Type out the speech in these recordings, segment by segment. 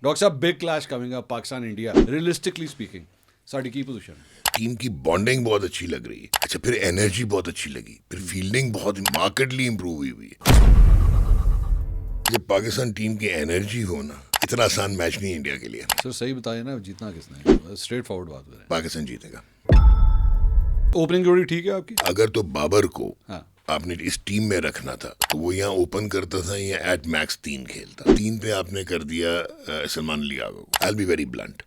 Doctor साहब, big clash coming up Pakistan India. Realistically speaking sari की position? Team की bonding बहुत अच्छी लग रही है। अच्छा, फिर एनर्जी बहुत अच्छी लगी, फिर फील्डिंग बहुत मार्केटली इंप्रूव हुई है। जब पाकिस्तान टीम की एनर्जी हो ना, इतना आसान मैच नहीं है इंडिया के लिए। सर सही बताइए ना, जीतना किसने? स्ट्रेट फॉरवर्ड बात करें। पाकिस्तान जीतेगा। ओपनिंग जोड़ी ठीक है आपकी? अगर तो बाबर को हाँ। आपने इस टीम में रखना था तो वो यहाँ ओपन करता था या एट मैक्स 3 खेलता। 3 पे आपने कर दिया सलमान अली आगा को। I will be very blunt,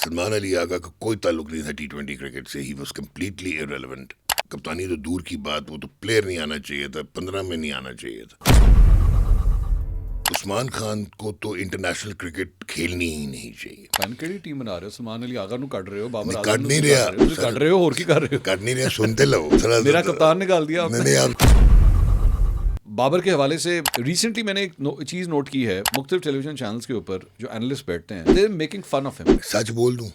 Salman Ali Agha का कोई ताल्लुक नहीं था T20 क्रिकेट से। He was completely irrelevant. कप्तानी तो दूर की बात, वो तो प्लेयर नहीं आना चाहिए था, 15 में नहीं आना चाहिए था। उस्मान खान को तो इंटरनेशनल क्रिकेट खेलनी ही नहीं चाहिए। किहड़ी टीम बना रहे हो? सलमान अली आगा नु कट रहे हो, बाबर नहीं, आजम कट नहीं रहा। कट रहे हो, और की कर रहे हो? कट नहीं रहा, सुनते लो। मेरा कप्तान निकाल दिया आपने। नहीं आप बाबर के हवाले से रिसेंटली मैंने एक चीज़ नोट की है, मुख्तलिफ टेलीविजन चैनल्स के ऊपर जो एनालिस्ट बैठते हैं, they making fun of him. सच बोल दूं,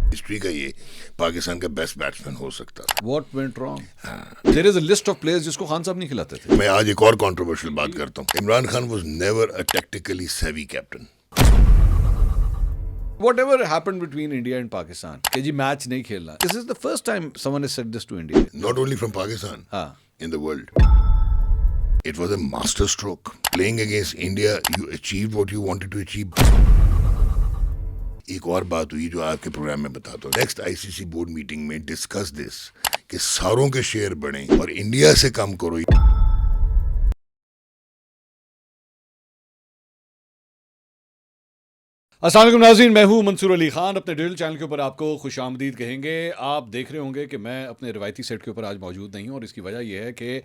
हिस्ट्री का ये पाकिस्तान का बेस्ट बैट्समैन हो सकता था। What went wrong? There is a list of players जिसको खान साहब नहीं खिलाते थे। मैं आज एक और कंट्रोवर्शियल बात करता हूँ। Imran Khan was never a technically सेवी captain. Whatever happened between India and Pakistan, कि जी मैच नहीं खेलना, this is the first time someone has said this to India. Not only from Pakistan, हाँ. in the world. It was a master stroke. Playing against India, you achieved what you wanted to achieve. एक और बात हुई जो आपके programme में बताता हूँ। नेक्स्ट ICC बोर्ड मीटिंग में डिस्कस दिस कि सारों के शेयर बढ़े और इंडिया से कम करो। अस्सलाम वालेकुम नाज़रीन, मैं हूं मंसूर अली खान। अपने डिजिटल चैनल के ऊपर आपको खुशामदीद कहेंगे। आप देख रहे होंगे कि मैं अपने रिवायती सेट के ऊपर आज मौजूद नहीं हूं, और इसकी वजह यह है कि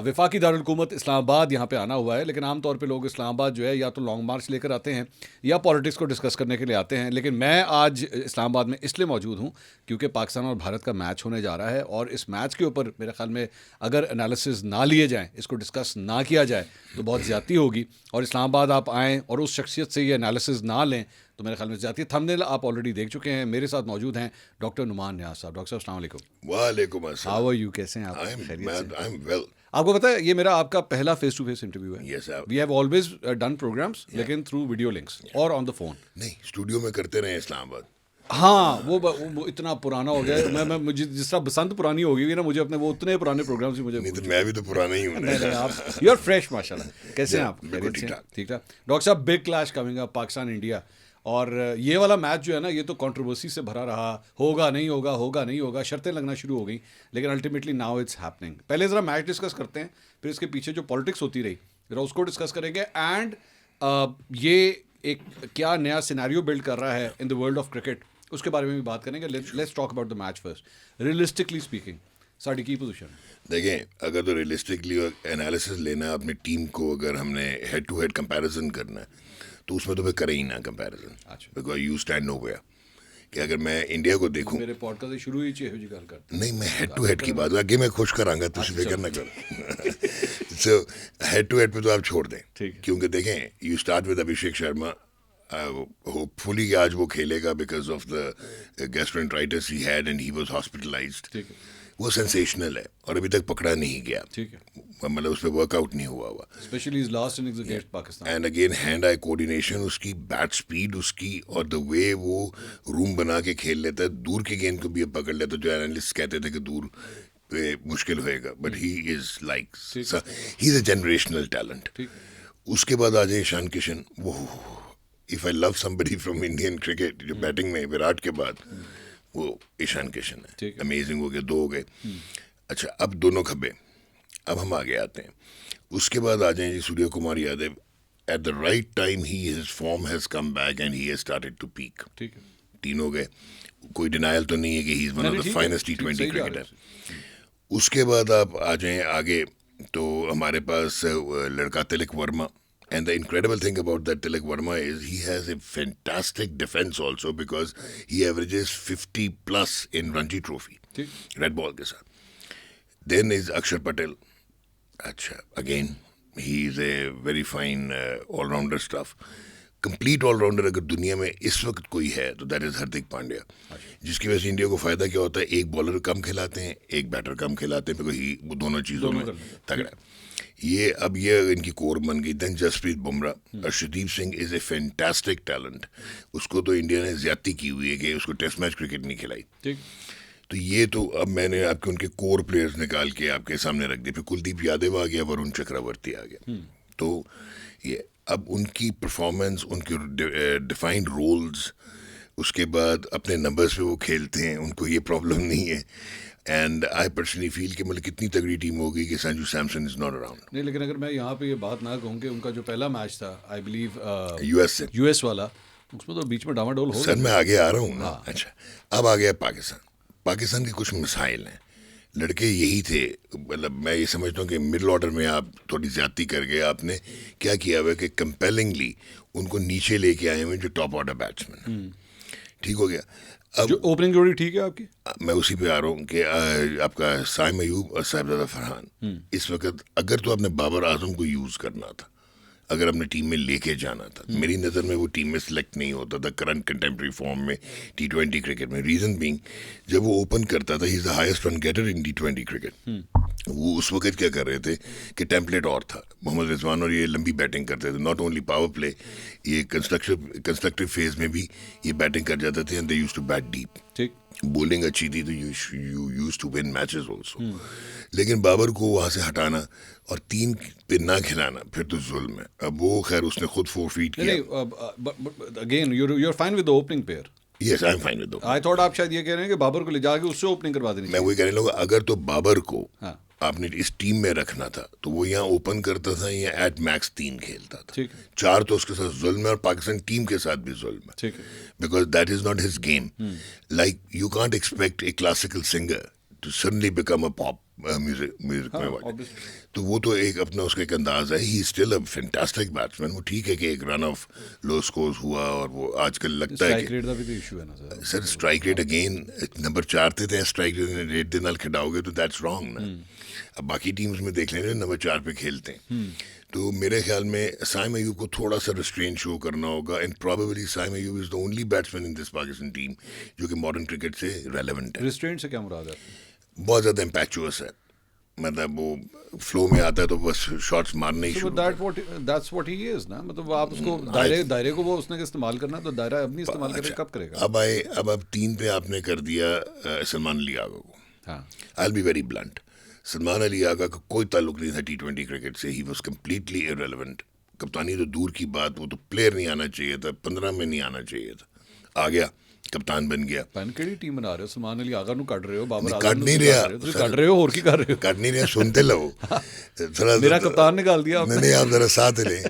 वफाकी दारुल हुकूमत इस्लामाबाद यहाँ पे आना हुआ है। लेकिन आमतौर पे लोग इस्लामाबाद जो है या तो लॉन्ग मार्च लेकर आते हैं या पॉलिटिक्स को डिस्कस करने के लिए आते हैं। लेकिन मैं आज इस्लामाबाद में इसलिए मौजूद हूँ क्योंकि पाकिस्तान और भारत का मैच होने जा रहा है, और इस मैच के ऊपर मेरे ख्याल में अगर एनालिसिस ना लिए जाएँ, इसको डिस्कस ना किया जाए तो बहुत ज़्यादती होगी। और इस्लामाबाद आप आएँ और उस शख्सियत से ये एनालिसिस ना लें तो मेरे ख्याल में जाती है। थंबनेल आप ऑलरेडी देख चुके हैं। मेरे साथ मौजूद हैं डॉक्टर नुमान नियाज़ साहब। डॉक्टर साहब, अस्सलाम वालेकुम। वालेकुम अस्सलाम। How are you? कैसे हैं आप? खैरियत से? I am well. आपको पता है ये मेरा आपका पहला फेस टू फेस इंटरव्यू है। Yes, sir. We have always done programs, लेकिन थ्रू वीडियो लिंक्स और ऑन द फोन। नहीं, स्टूडियो में करते रहे इस्लामाबाद। हाँ, वो इतना पुराना हो गया। मैं मुझे जिस तरह बसंत पुरानी हो गई ना, मुझे अपने वो उतने पुराने प्रोग्राम से मुझे नहीं तो मैं भी तो पुराना ही हूँ। नहीं, आप यू आर फ्रेश माशाल्लाह। कैसे हैं आप? बिल्कुल खैरियत से? ठीक-ठाक। ठीक ठाक। डॉक्टर साहब, big clash coming up Pakistan India, और ये वाला मैच जो है ना, ये तो कंट्रोवर्सी से भरा रहा। होगा नहीं होगा, होगा नहीं होगा, शर्तें लगना शुरू हो गई, लेकिन अल्टीमेटली नाउ इट्स हैपनिंग। पहले ज़रा मैच डिस्कस करते हैं, फिर इसके पीछे जो पॉलिटिक्स होती रही ज़रा उसको डिस्कस करेंगे। एंड ये एक क्या नया सिनेरियो बिल्ड कर रहा है इन द वर्ल्ड ऑफ क्रिकेट, उसके बारे में भी बात करेंगे। Let's talk about the match first. Realistically speaking sari की पोजीशन? देखें, अगर तो रियलिस्टिकली एनालिसिस लेना है अपनी टीम को, अगर हमने हेड टू हेड कंपैरिजन करना है तो उसमें तो फिर करें ही ना कंपैरिजन। अच्छा। Because you stand nowhere. कि अगर मैं इंडिया को देखूं, मेरे पॉडकास्ट से शुरू ही चाहिए जी गल कर। नहीं, मैं हेड टू हेड की बात आगे मैं खुश करांगा, तुम फिक्र ना करो। सो हेड टू हेड पे तो आप छोड़ दें, ठीक है। क्योंकि देखें, you start with Abhishek Sharma. Hopefully कि आज वो खेलेगा because of the gastroenteritis he had and he was hospitalised. ठीक है। वो सेंसेशनल है और अभी तक पकड़ा नहीं गया। ठीक है। मतलब उस पर वर्कआउट नहीं हुआ। Specially is last innings against Pakistan. And again hand eye coordination उसकी, बैट स्पीड उसकी, और द वे वो रूम बना के खेल लेता है। दूर की गेंद को भी अब पकड़ लेता है, जो एनालिस्ट कहते थे कि दूर पे मुश्किल होएगा, but he is like, he is a generational talent. उसके बाद आ जाए ईशान किशन। वो if I love somebody from Indian cricket, जो बैटिंग में विराट के बाद, वो ईशान किशन है। अमेजिंग हो गए, 2 हो गए। अच्छा, अब दोनों खब्बे। अब हम आगे आते हैं। उसके बाद आ जाए जी Surya Kumar Yadav. At the right time ही his form has come back and he has started to peak. ठीक है। 3 हो गए। कोई डिनायल तो नहीं है कि he is one of the finest T20 cricketer. उसके बाद आप आ जाएं आगे, तो हमारे पास लड़का Tilak Varma. And the incredible thing about that Tilak Verma is he has a fantastic defense also, because he averages 50 plus in Ranji Trophy, red ball के साथ. Then is Akshar Patel. अच्छा, again he is a very fine all-rounder stuff. Complete allrounder अगर दुनिया में इस वक्त कोई है तो दैट इज हार्दिक पांड्या, जिसकी वजह से इंडिया को फायदा क्या होता है, एक बॉलर कम खिलाते हैं, एक बैटर कम खिलाते हैं, बिकॉज वो दोनों चीज़ों में तगड़ा है। ये अब ये इनकी कोर बन गई। Then Jasprit Bumrah, Arshdeep Singh is a fantastic talent, उसको तो इंडिया ने ज्यादती की हुई है कि उसको टेस्ट मैच क्रिकेट नहीं खिलाई। तो ये तो अब मैंने आपके उनके कोर प्लेयर्स निकाल के आपके सामने रख दिए। फिर कुलदीप यादव आ गया, वरुण चक्रवर्ती आ गया। तो ये अब उनकी परफॉर्मेंस, उनके डिफाइंड रोल्स, उसके बाद अपने नंबर्स पे वो खेलते हैं, उनको ये प्रॉब्लम नहीं है। एंड आई पर्सनली फील कि मतलब कितनी तगड़ी टीम होगी कि Sanju Samson is not around. नहीं, लेकिन अगर मैं यहाँ पे ये बात ना कहूँ कि उनका जो पहला मैच था, आई बिलीव यूएस वाला, उसमें तो बीच में डामाडोल हो सर मैं आगे आ रहा हूँ ना। अच्छा, अब आ गया पाकिस्तान के कुछ मसाइल हैं। लड़के यही थे, मतलब मैं ये समझता हूँ कि मिडिल ऑर्डर में आप थोड़ी ज्यादती कर गए। आपने क्या किया हुआ कि कंपेलिंगली उनको नीचे लेके आए हुए जो टॉप ऑर्डर बैट्समैन। ठीक हो गया। अब जो ओपनिंग जोड़ी ठीक है आपकी, मैं उसी पे आ रहा हूँ कि आपका साइम अयूब और साहिबजादा फरहान, इस वक्त अगर तो आपने बाबर आजम को यूज करना था, अगर अपने टीम में लेके जाना था, मेरी नज़र में वो टीम में सिलेक्ट नहीं होता था करंट कंटेम्प्रेरी फॉर्म में T20 क्रिकेट में। रीज़न बीइंग, जब वो ओपन करता था, he is the highest run getter in T20 cricket. वो उस वक्त क्या कर रहे थे कि टेम्पलेट और था, मोहम्मद रिजवान और ये लंबी बैटिंग करते थे, नॉट ओनली पावर प्ले, ये कंस्ट्रक्टिव फेज में भी ये बैटिंग कर जाते थे। And they used to bat deep. ठीक, बॉलिंग अच्छी थी तो you used to win matches also. लेकिन बाबर को वहाँ से हटाना और 3 पे ना खिलाना फिर तो जुल्म है। अब वो खैर उसने खुद फोरफीट किया। Again you are fine with the opening pair. Yes, I am fine with. I thought आप शायद ये कह रहे हैं कि बाबर को ले जाके उससे ओपनिंग करवा देनी। मैं वही कहने लगा, अगर तो बाबर को हाँ, आपने इस टीम में रखना था तो वो यहाँ ओपन करता था, या एट मैक्स 3 खेलता था। ठीक है। 4 तो उसके साथ जुल्म है, और पाकिस्तान टीम के साथ भी जुल्म है। ठीक है। Because that is not his game. Like you can't expect a classical singer to suddenly become a pop music में वाले। तो वो तो एक अपना उसका एक अंदाज है। He still a fantastic batsman. वो ठीक है कि एक रन ऑफ लो स्कोर्स हुआ, और वो आजकल लगता है स्ट्राइक रेट का भी तो इशू है ना sir. Strike rate again number 4 थे, स्ट्राइक रेट दे नाल खिलाओगे तो दैट्स रॉन्ग ना। अब बाकी टीम्स में देख लेंगे नंबर 4 पे खेलते हैं। तो मेरे ख्याल में साइम अयूब को थोड़ा सा रिस्ट्रेन शो करना होगा। And probably Saim Ayub is the only batsman in this Pakistan team जो कि मॉडर्न क्रिकेट से रेलेवेंट है। रिस्ट्रेंट से क्या मुराद है? बहुत ज़्यादा इम्पैचुअस है, मतलब वो फ्लो में आता है तो बस शॉट्स मारने ही शुरू। दैट्स व्हाट ही इज ना। मतलब आप उसको दायरे को वो उसने इस्तेमाल करना, तो दायरा अब नहीं इस्तेमाल करेगा, कब करेगा? अब 3 पे आपने कर दिया सलमान अली आगा को। हाँ, I will be very blunt, Salman Ali Agha का कोई ताल्लुक नहीं था T20 क्रिकेट से। He was completely irrelevant. कप्तानी तो दूर की बात, वो तो प्लेयर नहीं आना चाहिए था, 15 में नहीं आना चाहिए था। आ गया, कप्तान बन गया। किहड़ी टीम बना रहे हो? सलमान अली आगा नूं कट रहे हो, बाबर आजम कट नूं नहीं कट रहा, रहे हो, तुसीं कट रहे हो, और की कर रहे हो? कट नहीं रहा, सुनते लो। मेरा कप्तान निकाल दिया आपने। नहीं, आप जरा साथ लें।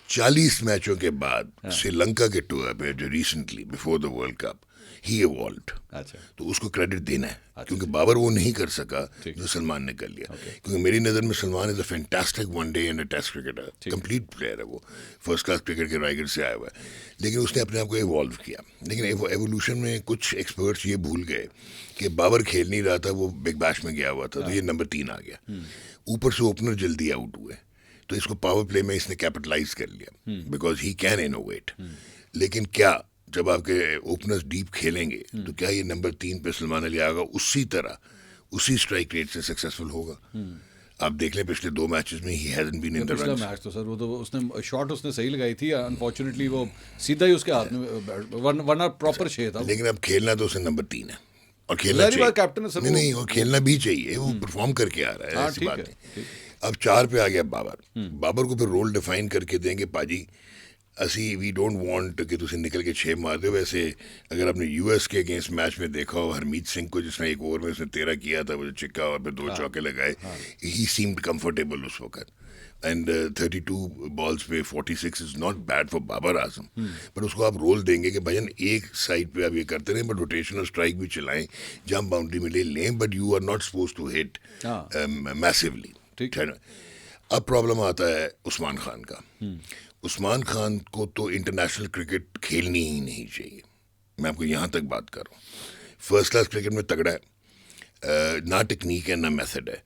40 मैचों के बाद श्रीलंका के टूर पे जो recently before the world cup he evolved. अच्छा, तो उसको क्रेडिट देना है, क्योंकि बाबर वो नहीं कर सका जो सलमान ने कर लिया। क्योंकि मेरी नज़र में Salman is a fantastic one day and a test cricketer, complete player है वो, फर्स्ट क्लास क्रिकेट के राइगर से आया हुआ है। लेकिन उसने अपने आप को इवॉल्व किया। लेकिन एवोल्यूशन में कुछ एक्सपर्ट्स ये भूल गए कि बाबर खेल नहीं रहा था, वो बिग बैश में गया हुआ था, तो ये नंबर 3 आ गया। ऊपर से ओपनर जल्दी आउट हुए, तो इसको पावर प्ले में इसने कैपिटलाइज कर लिया, बिकॉज ही कैन इनोवेट। लेकिन क्या जब आपके ओपनर्स डीप खेलेंगे तो क्या ये नंबर 3 पे सलमान अली आगा उसी तरह उसी स्ट्राइक रेट से सक्सेसफुल होगा? आप देख लें पिछले 2 मैचेस में ही hasn't been in the runs. Match तो सर वो तो उसने शॉट उसने सही लगाई थी, अनफॉर्चुनेटली वो सीधा ही उसके हाथ में, वरना प्रॉपर छे था। लेकिन अब खेलना तो उसे नंबर 3 है, और खेलना चाहिए। कैप्टन है सर। नहीं, और खेलना भी चाहिए, वो परफॉर्म करके आ रहा है, ऐसी बात नहीं। अब 4 पे आ गया बाबर को फिर रोल डिफाइन करके देंगे, पाजी असी वी डोंट वांट कि तुम निकल के 6 मार दो। वैसे अगर आपने यूएस के अगेंस्ट मैच में देखा हो, हरमीत सिंह को जिसने एक ओवर में उसने 13 किया था, वो जो चिक्का और फिर 2 चौके लगाए, ही सीम्ड कंफर्टेबल उस वक्त। एंड 32 बॉल्स पे 46 is not bad for Babar Azam. पर उसको आप रोल देंगे कि भजन एक साइड पे आप ये करते रहें, बट रोटेशन और स्ट्राइक भी चलाएं, जंप बाउंड्री में ले लें, but you are not suppose to hit massively. ठीक है। अब प्रॉब्लम आता है उस्मान खान का। उस्मान खान को तो इंटरनेशनल क्रिकेट खेलनी ही नहीं चाहिए। मैं आपको यहाँ तक बात कर रहा हूँ। फर्स्ट क्लास क्रिकेट में तगड़ा है, ना टेक्निक है, ना मेथड है,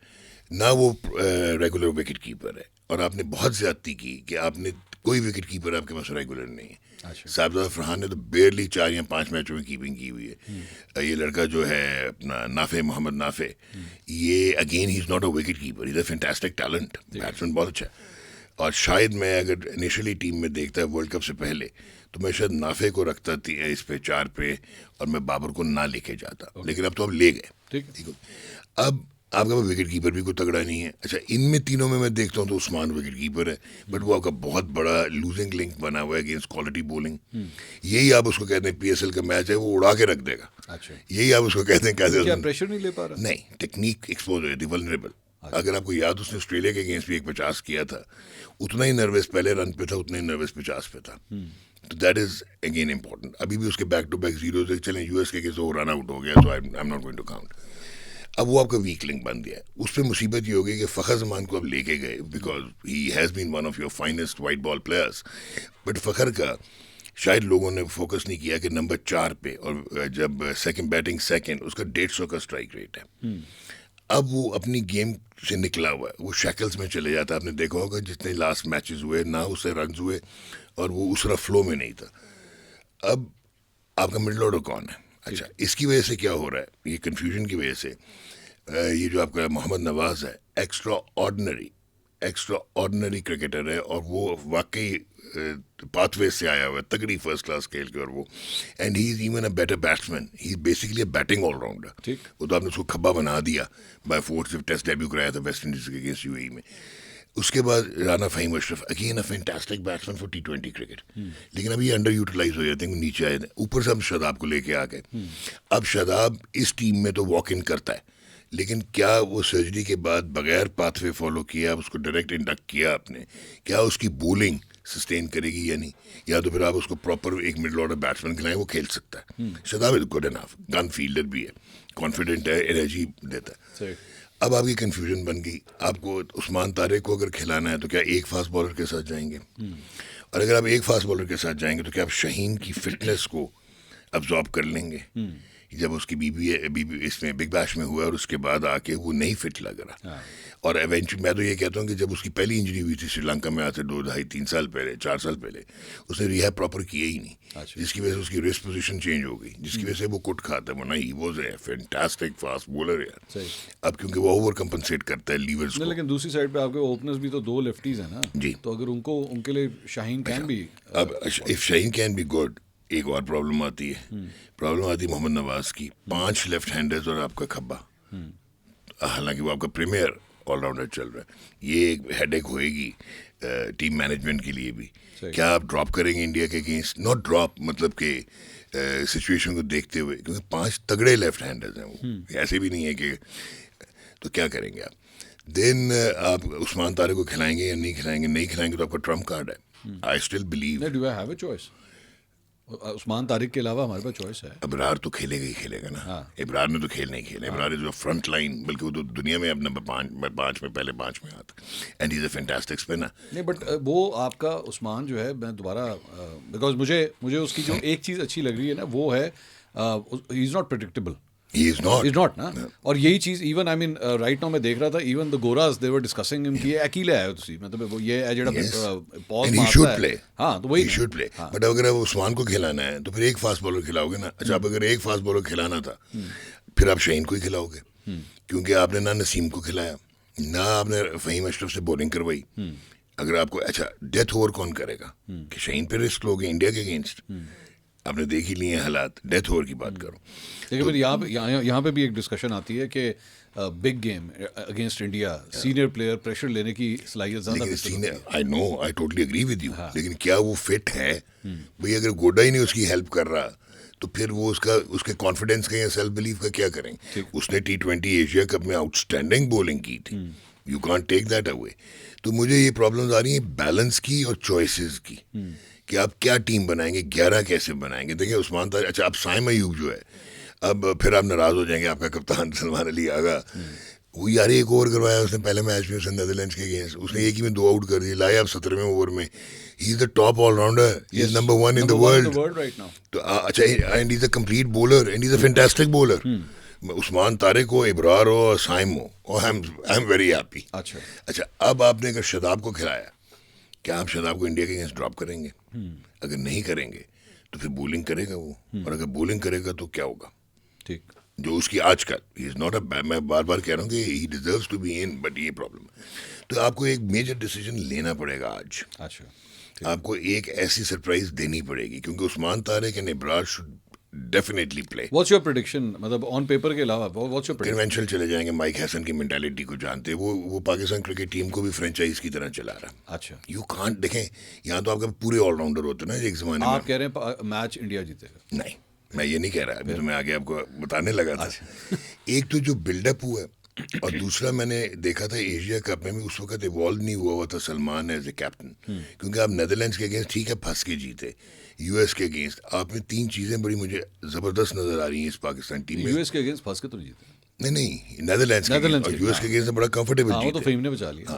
ना वो रेगुलर विकेट कीपर है। और आपने बहुत ज़्यादती की कि आपने कोई विकेट कीपर आपके पास रेगुलर नहीं है। अच्छा। साहबजादा फरहान ने तो बेयरली 4 या 5 मैचों में कीपिंग की हुई है। ये लड़का जो है अपना नाफे, मोहम्मद नाफे, ये again he is not a wicket keeper, is a fantastic talent, batsman बहुत अच्छा है। और शायद मैं अगर इनिशियली टीम में देखता है वर्ल्ड कप से पहले, तो मैं शायद नाफे को रखता थी इस पे 4 पे, और मैं बाबर को ना लेके जाता। लेकिन अब तो अब ले गए। ठीक है। अब आपका विकेट कीपर भी कोई तगड़ा नहीं है। अच्छा, इनमें तीनों में मैं देखता हूँ तो उस्मान विकेट कीपर है, बट वो आपका बहुत बड़ा लूजिंग लिंक बना हुआ है अगेंस्ट क्वालिटी बॉलिंग। यही आप उसको कहते हैं पीएसएल का मैच है, वो उड़ा के रख देगा। अच्छा। यही आप उसको कहते हैं कैसे क्या प्रेशर नहीं ले पा रहा? नहीं, टेक्निक एक्सपोज हो जाती, वल्नरेबल। अगर आपको याद, उसने ऑस्ट्रेलिया के अगेंस्ट भी 150 किया था, उतना ही नर्वस पहले रन पे था, उतना ही नर्वस 50 पे था। तो दैट इज अगेन इंपॉर्टेंट। अभी भी उसके बैक टू बैक जीरो से चले, यूएस के केस वो रन आउट हो गया, तो I am not going to count. अब वो आपका वीक लिंक बन गया है। उस पर मुसीबत ये हो गई कि फ़खर जमान को अब लेके गए, because he has been one of your finest white ball players, but Fakhar का शायद लोगों ने फोकस नहीं किया कि नंबर 4 पे, और जब सेकंड बैटिंग सेकंड, उसका 150 का स्ट्राइक रेट है। अब वो अपनी गेम से निकला हुआ है, वो शैकल्स में चले जाता है। आपने देखा होगा जितने लास्ट मैचेस हुए ना उससे रन हुए, और वो उसरा फ्लो में नहीं था। अब आपका मिडल ऑर्डर कौन है? अच्छा, इसकी वजह से क्या हो रहा है, ये कन्फ्यूजन की वजह से ये जो आपका मोहम्मद नवाज है, एक्स्ट्रा ऑर्डिनरी क्रिकेटर है, और वो वाकई पाथवे से आया हुआ है, तगड़ी फर्स्ट क्लास खेल के, और वो and he is even a better batsman, he is basically a batting allrounder. वो तो आपने उसको खब्बा बना दिया बाय फोर्थ, जब टेस्ट डेब्यू कराया था वेस्ट इंडीज के अगेंस्ट यूएई में। उसके बाद Rana Faheem Ashraf, again a fantastic batsman for T20 cricket, लेकिन अभी अंडर यूटिलाइज हो जाते हैं, नीचे आए थे। ऊपर से हम शादाब को लेके आ गए। अब शादाब इस टीम में तो वॉक इन करता है, लेकिन क्या वो सर्जरी के बाद बगैर पाथवे फॉलो किया, उसको डायरेक्ट इंडक्ट किया आपने, क्या उसकी बॉलिंग सस्टेन करेगी या नहीं? या तो फिर आप उसको प्रॉपर एक मिडल ऑर्डर बैट्समैन खिलाएं, वो खेल सकता है। Shadab is good enough, gun fielder भी है, कॉन्फिडेंट है, एनर्जी देता है। अब आपकी कंफ्यूजन बन गई, आपको उस्मान तारिक को अगर खिलाना है तो क्या एक फास्ट बॉलर के साथ जाएंगे, और अगर आप एक फास्ट बॉलर के साथ जाएंगे तो क्या आप शाहीन की फिटनेस को अब्जॉर्ब कर लेंगे? जब उसकी बीबी इसमें बिग बैश में हुआ और उसके बाद आके वो नहीं फिट लग रहा, और एवेंचुअली मैं तो ये कहता हूँ कि जब उसकी पहली इंजरी हुई थी श्रीलंका में, आज से 2-2.5-3 साल पहले, 4 साल पहले, उसने रिहैब प्रॉपर किया ही नहीं, जिसकी वजह से उसकी रिस्ट पोजीशन चेंज हो गई, जिसकी वजह से वो कुट खाता है, वरना he was a fantastic fast bowler यार। अब क्योंकि वो ओवर कंपनसेट करता है लीवर्स को। लेकिन दूसरी साइड पे आपके ओपनर्स भी तो 2 लेफ्टीज हैं ना जी, तो अगर उनके लिए शाहीन कैन भी, अब if Shaheen can be good, एक और प्रॉब्लम आती है, मोहम्मद नवाज की। 5 लेफ्ट हैंडर्स और आपका खब्बा, हालांकि वो आपका प्रीमियर ऑलराउंडर चल रहा है, ये एक हेडेक होएगी टीम मैनेजमेंट के लिए भी। क्या आप ड्रॉप करेंगे इंडिया के अगेंस्ट? नॉट ड्रॉप, मतलब कि सिचुएशन को देखते हुए, क्योंकि 5 तगड़े लेफ्ट हैंडर्स हैं वो, ऐसे भी नहीं है कि, तो क्या करेंगे आप? देन आप उस्मान तारिक को खिलाएंगे या नहीं खिलाएंगे? नहीं खिलाएंगे तो आपका ट्रम्प कार्ड है। I still believe, do I have a choice? Usman Tariq के अलावा हमारे पास चॉइस है। इब्रार तो खेलेगा ही खेलेगा ना। इब्रार ने तो खेलना ही खेला। इब्रार इज फ्रंट लाइन, बल्कि वो तो दुनिया में अब नंबर 5 में पहले 5 में आता, and he is a fantastic spinner. नहीं, बट वो आपका उस्मान जो है, मैं दोबारा, बिकॉज मुझे उसकी जो एक चीज़ अच्छी लग रही है ना, वो है he is not predictable. He is not ना। और यही चीज़ even I mean right now मैं देख रहा था, इवन द गोरास दे वर डिस्कसिंग हिम कि ये अकेले आया तुसी, मतलब वो ये है जेड़ा पॉज मारता है। हाँ, तो वही शुड प्ले। बट अगर आप उस्मान को खिलाना है तो फिर एक फास्ट बॉलर खिलाओगे ना। अच्छा, आप अगर एक फास्ट बॉलर खिलाना था, फिर आप शाहीन को ही खिलाओगे, क्योंकि आपने ना नसीम को खिलाया, ना आपने फ़हीम अशरफ से बॉलिंग करवाई। अगर आपको, अच्छा, डेथ ओवर कौन करेगा? कि शाहीन पे रिस्क लोगे इंडिया के अगेंस्ट? आपने देख ही लिए हालात, डेथ ओवर की बात करो। लेकिन फिर यहाँ पे भी एक डिस्कशन आती है कि big game against India senior player pressure लेने की सलाहियत ज़्यादा। I know, I totally agree with you, लेकिन क्या वो फिट है? भाई अगर गोडा ही नहीं उसकी हेल्प कर रहा, तो फिर वो उसके कॉन्फिडेंस का या सेल्फ बिलीफ का क्या करेंगे? उसने T20 एशिया कप में आउटस्टैंडिंग बॉलिंग की थी, you can't take that away. तो मुझे ये प्रॉब्लम्स आ रही हैं बैलेंस की और चॉइसेस की, कि आप क्या टीम बनाएंगे, 11 कैसे बनाएंगे? देखिए उस्मान तारिक, अच्छा, अब साइम अयूब जो है, अब फिर आप नाराज़ हो जाएंगे, आपका कप्तान सलमान अली आगा, वो यार एक ओवर करवाया उसने पहले मैच में नेदरलैंड्स के अगेंस्ट, उसने एक ही में 2 आउट कर दिए, लाए आप 17वें ओवर में। He is the top allrounder, he is number 1 in the world right now. तो अच्छा, and he is a complete bowler, and he is a fantastic bowler. Usman Tariq हो, इब्रार हो और साइम हो, और आई एम वेरी हैप्पी। अच्छा, अब आपने अगर शादाब को खिलाया क्या आप शादाब को इंडिया के अगेंस्ट ड्रॉप करेंगे? अगर नहीं करेंगे तो फिर बॉलिंग करेगा वो, और अगर बॉलिंग करेगा तो क्या होगा? ठीक। जो उसकी आजकल ही इज नॉट अ, मैं बार बार कह रहा हूँ कि he deserves to be in, but ये प्रॉब्लम। तो आपको एक मेजर डिसीजन लेना पड़ेगा आज। अच्छा, आपको एक ऐसी सरप्राइज देनी पड़ेगी, क्योंकि Usman Tariq and Ibrar should definitely play. What's your prediction, मतलब ऑन पेपर के अलावा व्हाट्स योर प्रेडिक्शन? कन्वेंशनल चले जाएंगे, माइक हैसन की मेंटालिटी को जानते हैं, वो पाकिस्तान क्रिकेट टीम को भी फ्रेंचाइज की तरह चला रहा है। अच्छा, यू कांट, देखें यहाँ तो आपके पूरे ऑलराउंडर होते ना एक जमाने में। आप कह रहे हैं मैच इंडिया जीतेगा? नहीं, मैं ये नहीं कह रहा, अभी तो मैं आगे आपको बताने लगा था। एक तो जो बिल्डअप हुआ है, और दूसरा मैंने देखा था एशिया कप में भी उस वक्त इवॉल्व नहीं हुआ था सलमान एज ए कैप्टन, क्योंकि आप नेदरलैंड्स के अगेंस्ट ठीक है फंस के जीते, यूएस के अगेंस्ट आप में 3 चीजें बड़ी मुझे जबरदस्त नजर आ रही हैं इस पाकिस्तान टीम में। यूएस के अगेंस्ट फंस के तो नहीं जीते। नहीं, नेदरलैंड्स के against, और यूएस के अगेंस्ट बड़ा कंफर्टेबल हाँ, वो तो जीते। फेम ने बचा लिया।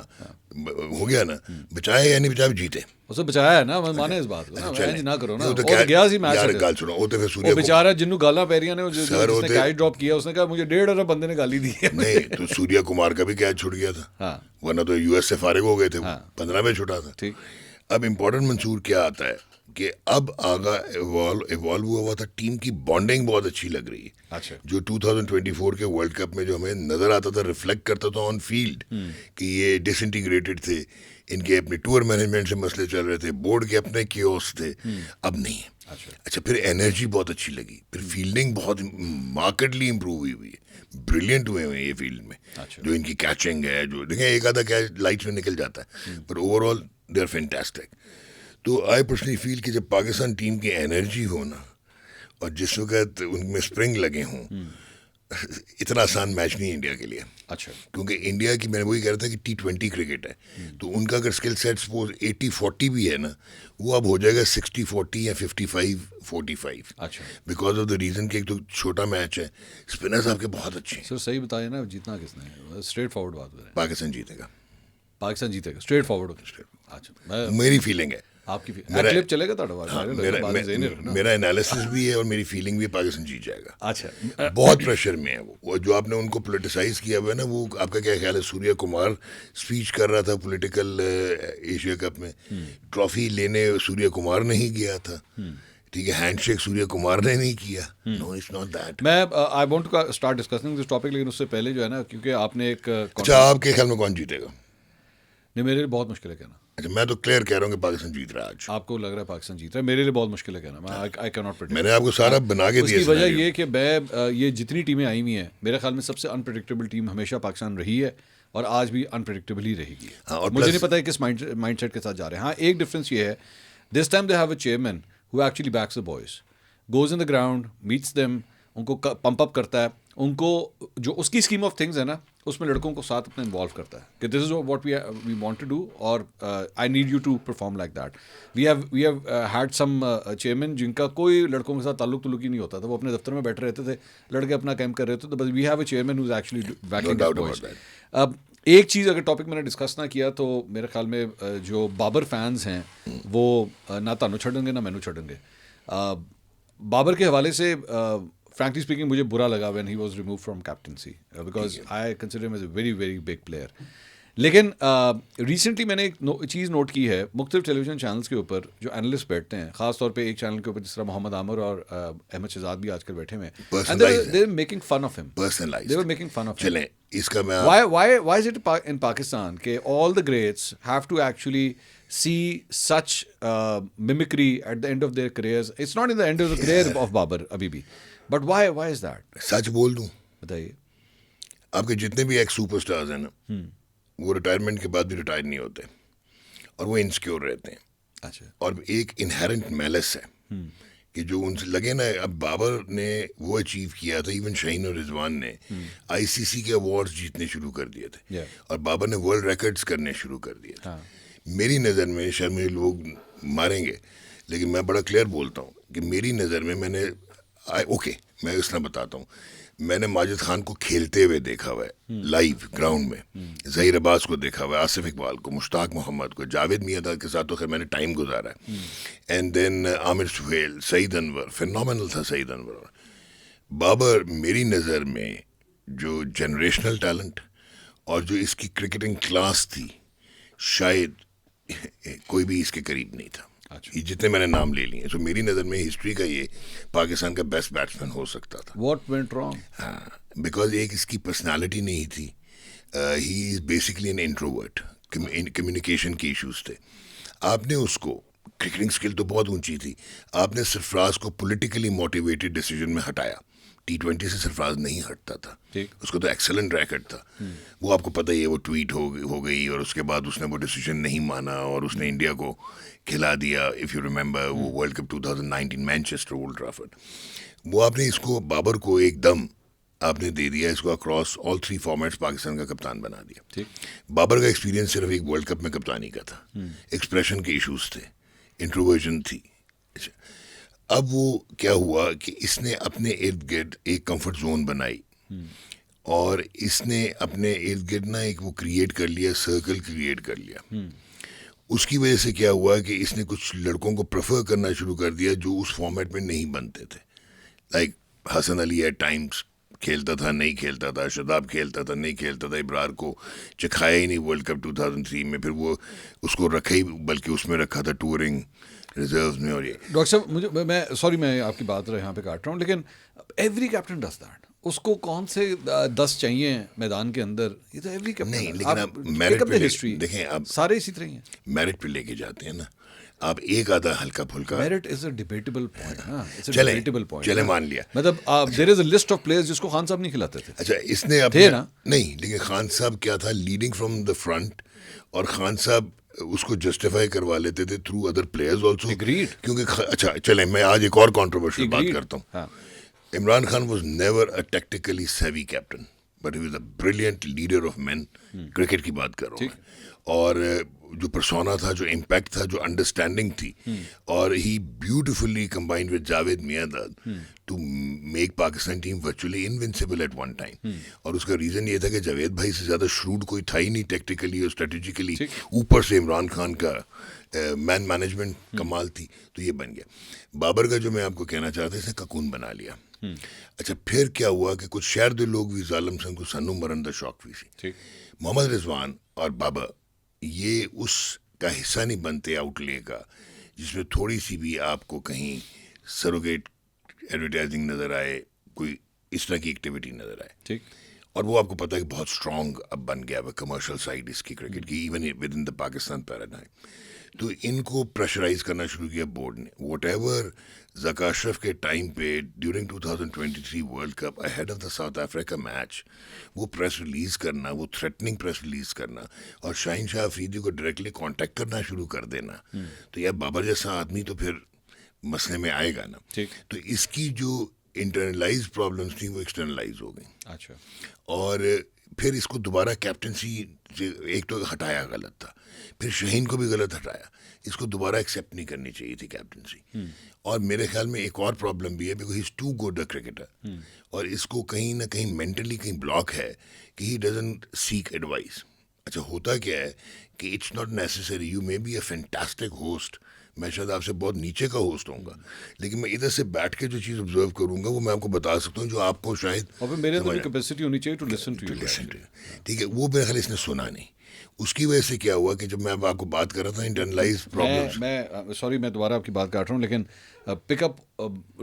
हो गया ना, बचाए या नहीं बचाए, जीते। उसे बचाया है ना, मैं माने इस बात को ना, चलें। इंज ना करो ना। वो तो वो तो गया सी मैच यार से। गाल सुनो, वो तो फिर वो सूर्या को बेचारा जिन्नू गाला पैरिया ने सर, जिसने होते- कैच ड्रॉप किया, उसने कहा मुझे 1.5 अरब बंदे ने गाली दी है। नहीं तो सूर्या कुमार का भी कैच छूट गया था, हाँ, वरना तो यूएस से फारिग हो गए थे, हाँ। 15 में छुटा था। ठीक। अब इम्पोर्टेंट मंसूर क्या आता है कि अब आगा इवॉल्व हुआ था, टीम की बॉन्डिंग बहुत अच्छी लग रही है। अच्छा, जो 2024 के वर्ल्ड कप में जो हमें नजर आता था, रिफ्लेक्ट करता था ऑन फील्ड कि ये डिसइंटीग्रेटेड थे, इनके अपने टूर मैनेजमेंट से मसले चल रहे थे, बोर्ड के अपने कियोस थे, अब नहीं है। अच्छा, फिर एनर्जी बहुत अच्छी लगी, फिर फील्डिंग बहुत मार्केटली इंप्रूव हुई है, ब्रिलियंट हुए हैं ये फील्ड में। अच्छा। जो इनकी कैचिंग है, जो देखें एक आधा कैच लाइट्स में निकल जाता है, पर ओवरऑल दे आर फैंटास्टिक। तो आई पर्सनली फील कि जब पाकिस्तान टीम की एनर्जी हो ना, और जिस वक्त उनमें स्प्रिंग लगे हों, इतना आसान मैच नहीं है इंडिया के लिए। अच्छा, क्योंकि इंडिया की, मैंने वही कह रहा था कि T20 क्रिकेट है, तो उनका अगर स्किल सेट सपोज 80-40 भी है ना, वो अब हो जाएगा 60-40 या 55-45। अच्छा। बिकॉज ऑफ द रीजन कि एक तो छोटा मैच है, स्पिनर्स आपके बहुत अच्छे हैं। सर सही बताइए ना, जीतना किसने है? स्ट्रेट फॉरवर्ड बात करें। पाकिस्तान जीतेगा, पाकिस्तान जीतेगा स्ट्रेट फॉरवर्ड। अच्छा, मैं मेरी फीलिंग है। आपकी मेरा- क्लिप चलेगा ਤੁਹਾਡਾ बारे हाँ, में? मेरा बाद में ज़हन ही रखना। मेरा एनालिसिस भी है और मेरी फीलिंग भी है, पाकिस्तान जीत जाएगा। अच्छा, बहुत प्रेशर में है वो जो आपने उनको पोलिटिसाइज किया हुआ है ना, वो आपका क्या ख्याल है? सूर्या कुमार स्पीच कर रहा था पॉलिटिकल एशिया कप में, ट्रॉफी लेने सूर्या कुमार नहीं गया था, ठीक है, हैंडशेक सूर्या कुमार ने नहीं किया। No, it's not that. मैं I want to start discussing this topic, लेकिन उससे पहले जो है ना, क्योंकि आपने एक अच्छा, आपके ख्याल में कौन जीतेगा? नहीं, मेरे लिए बहुत मुश्किल है कहना। अच्छा, मैं तो क्लियर कह रहा हूँ कि पाकिस्तान जीत रहा है आज। आपको लग रहा है पाकिस्तान जीत रहा है, मेरे लिए बहुत मुश्किल है कहना। मैं आई कैन नॉट प्रेडिक्ट। मैंने आपको सारा बना के दिया उसकी वजह scenario। ये कि मैं ये जितनी टीमें आई हुई हैं, मेरे ख्याल में सबसे अनप्रेडिक्टेबल टीम हमेशा पाकिस्तान रही है, और आज भी अनप्रेडिक्टेबल ही रहेगी। हाँ, और मुझे plus- नहीं पता है किस माइंडसेट के साथ जा रहे हैं। हाँ, एक डिफरेंस ये है, this time they have a chairman who actually backs the boys, goes in the ground, meets them, उनको पंप अप करता है, उनको जो उसकी स्कीम ऑफ थिंग्स है ना, उसमें लड़कों को साथ अपने इन्वॉल्व करता है कि this is what we want to do, और I need you to perform like that. We have had some chairman जिनका कोई लड़कों के साथ ताल्लुक ही नहीं होता था, वो अपने दफ्तर में बैठे रहते थे, लड़के अपना कैंप कर रहे थे, तो बस we have a chairman who is actually backing doubt the about boys. that. अब एक चीज़ अगर टॉपिक मैंने डिस्कस ना किया, तो मेरे ख्याल में जो बाबर फैंस हैं वो ना तानू छड़ेंगे ना मैनू छड़ेंगे। बाबर के हवाले से frankly speaking मुझे बुरा लगा when he was removed from captaincy because I consider him as a very very big player. लेकिन रिसेंटली मैंने एक चीज़ नोट की है, मुख्तलिफ टेलीविजन चैनल्स के ऊपर जो एनालिस्ट बैठते हैं, ख़ास तौर पे एक चैनल के ऊपर जिस तरह मोहम्मद आमिर और अहमद शहजाद भी आजकल बैठे हुए हैं, and they were making fun of him. Personalized. They were making fun of him. चलें, इसका मैं Why is it in Pakistan कि all the greats have to actually see such mimicry at the end of their careers? It's not in the end of the career of Babar अभी भी, but why is that? सच बोल दूं, बताइए। आपके जितने भी x superstars हैं ना, वो रिटायरमेंट के बाद भी रिटायर नहीं होते, और वो इनसिक्योर रहते हैं, अच्छा, और एक इनहेरेंट मैलिस है कि जो उनसे लगे ना। अब बाबर ने वो अचीव किया था, इवन शाहीन और रिजवान ने आईसीसी के अवार्ड्स जीतने शुरू कर दिए थे, Yeah. और बाबर ने वर्ल्ड रिकॉर्ड्स करने शुरू कर दिए थे। हाँ, मेरी नज़र में, शायद मुझे लोग मारेंगे, लेकिन मैं बड़ा क्लियर बोलता हूँ कि मेरी नज़र में मैं इस तरह बताता हूँ, मैंने माजिद खान को खेलते हुए देखा हुआ है लाइव ग्राउंड में, ज़हीर अब्बास को देखा हुआ है, आसिफ इकबाल को, मुश्ताक मोहम्मद को, जावेद मियां के साथ तो खैर मैंने टाइम गुजारा है, and then Aamir Sohail, Saeed Anwar, phenomenal था सईद अनवर। बाबर मेरी नज़र में जो जनरेशनल टैलेंट और जो इसकी क्रिकेटिंग क्लास थी, शायद कोई भी इसके करीब नहीं था। अच्छा। ये जितने मैंने नाम ले लिए, तो मेरी नज़र में हिस्ट्री का ये पाकिस्तान का बेस्ट बैट्समैन हो सकता था। What went wrong? हाँ, बिकॉज एक इसकी पर्सनालिटी नहीं थी। He is basically an introvert, communication के इश्यूज थे। आपने उसको, क्रिकेटिंग स्किल तो बहुत ऊंची थी, आपने सरफराज को पॉलिटिकली मोटिवेटेड डिसीजन में हटाया। T20 से सरफराज नहीं हटता था, ठीक। उसको तो एक्सेलेंट रैकेट था। वो आपको पता ही है, वो ट्वीट हो गई और उसके बाद उसने वो डिसीजन नहीं माना और उसने इंडिया को खिला दिया। इफ़ यू रिमेंबर वो world cup 2019 Manchester old Trafford, वो आपने इसको, बाबर को एकदम आपने दे दिया, इसको अक्रॉस ऑल 3 फॉर्मेट्स पाकिस्तान का कप्तान बना दिया। ठीक। बाबर का एक्सपीरियंस सिर्फ एक वर्ल्ड कप में कप्तानी का था। एक्सप्रेशन के इश्यूज थे, इंट्रोवर्जन थी। अच्छा, अब वो क्या हुआ कि इसने अपने इर्द गिर्द एक कंफर्ट जोन बनाई और इसने अपने इर्द गिर्द ना एक वो क्रिएट कर लिया, सर्कल क्रिएट कर लिया। उसकी वजह से क्या हुआ कि इसने कुछ लड़कों को प्रेफर करना शुरू कर दिया जो उस फॉर्मेट में नहीं बनते थे। Like Hasan Ali at times खेलता था, नहीं खेलता था, शदाब खेलता था, नहीं खेलता था, इब्रार को चखाया ही नहीं वर्ल्ड कप 2003 में, फिर वो उसको रखा ही, बल्कि उसमें रखा था टूरिंग रिजर्व में। और ये डॉक्टर साहब, मैं सॉरी, मैं आपकी बात यहाँ पे काट रहा हूँ, लेकिन एवरी कैप्टन डज दैट। उसको कौन से 10 चाहिए मैदान के अंदर, ये तो एवरी कैप्टन नहीं, लेकिन आप मेरिट पे हिस्ट्री देखें, आप सारे इसी तरह ही हैं। मेरिट पे लेके जाते हैं ना, आप एक आधा हल्का फुल्का merit is a debatable point. It's a चले डिबेटेबल पॉइंट। चले मान लिया, मतलब there is a list of players जिसको खान साहब नहीं खिलाते थे। अच्छा इसने थे अपने ना? नहीं, लेकिन खान साहब क्या था, लीडिंग फ्रॉम द फ्रंट, और खान साहब उसको जस्टिफाई करवा लेते थे through other players also. Agreed. क्योंकि अच्छा चले, मैं आज एक और कंट्रोवर्शियल बात Agreed. करता हूँ। हाँ। Imran Khan was never a tactically savvy captain, but he was a brilliant leader of men. Cricket की बात कर रहा हूँ मैं। और जो persona था, जो impact था, जो अंडरस्टैंडिंग थी, और he beautifully combined with Javed Miandad to make Pakistan team virtually invincible at one time. और उसका रीज़न ये था कि जावेद भाई से ज़्यादा श्रूड कोई था ही नहीं टेक्निकली और स्ट्रेटेजिकली, ऊपर से इमरान खान का मैन मैनेजमेंट कमाल थी, तो ये बन गया। बाबर का जो मैं आपको कहना चाहता था, इसने ककून बना लिया। अच्छा, फिर क्या हुआ कि कुछ शहर दे लोग भी जालिम सन को सन्नू मरन दा शौक भी सी। मोहम्मद रिजवान और बाबर ये उसका हिस्सा नहीं बनते आउटले का, जिसमें थोड़ी सी भी आपको कहीं सरोगेट एडवर्टाइजिंग नज़र आए, कोई इस तरह की एक्टिविटी नज़र आए। ठीक। और वो आपको पता है कि बहुत स्ट्रॉन्ग अब बन गया है कमर्शियल साइड इसकी क्रिकेट की, even with in the Pakistan paradigm. तो इनको प्रेशराइज करना शुरू किया बोर्ड ने। वॉट एवर ज़का अशरफ के टाइम पे during 2023 world cup ahead of the south Africa match, वो प्रेस रिलीज़ करना, वो थ्रेटनिंग प्रेस रिलीज़ करना और शाहीन शाह अफरीदी को डायरेक्टली कांटेक्ट करना शुरू कर देना, तो यार बाबर जैसा आदमी तो फिर मसले में आएगा ना। तो इसकी जो इंटरनलाइज प्रॉब्लम्स थी वो एक्सटर्नलाइज हो गई। अच्छा। और फिर इसको दोबारा कैप्टनसी, एक तो हटाया गलत था, फिर शहीन को भी गलत हटाया, इसको दोबारा एक्सेप्ट नहीं करनी चाहिए थी कैप्टनसी। और मेरे ख्याल में एक और प्रॉब्लम भी है, because he is too good a cricketer, और इसको कहीं ना कहीं मेंटली कहीं ब्लॉक है कि ही डजंट सीक एडवाइस। अच्छा, होता क्या है कि it's not necessary, you may be a fantastic host, मैं शायद आपसे बहुत नीचे का होस्ट होऊंगा, लेकिन मैं इधर से बैठ के जो चीज़ ऑब्जर्व करूंगा वो मैं आपको बता सकता हूँ, जो आपको शायद, और फिर मेरे अंदर भी कैपेसिटी होनी चाहिए टू लिसन टू यू। ठीक है, वो मेरे ख्याल इसने सुना नहीं। उसकी वजह से क्या हुआ कि जब मैं अब आपको बात कर रहा था इंटरनलाइज प्रॉब्लम्स, मैं सॉरी, मैं दोबारा आपकी बात काट रहा हूँ, लेकिन pickup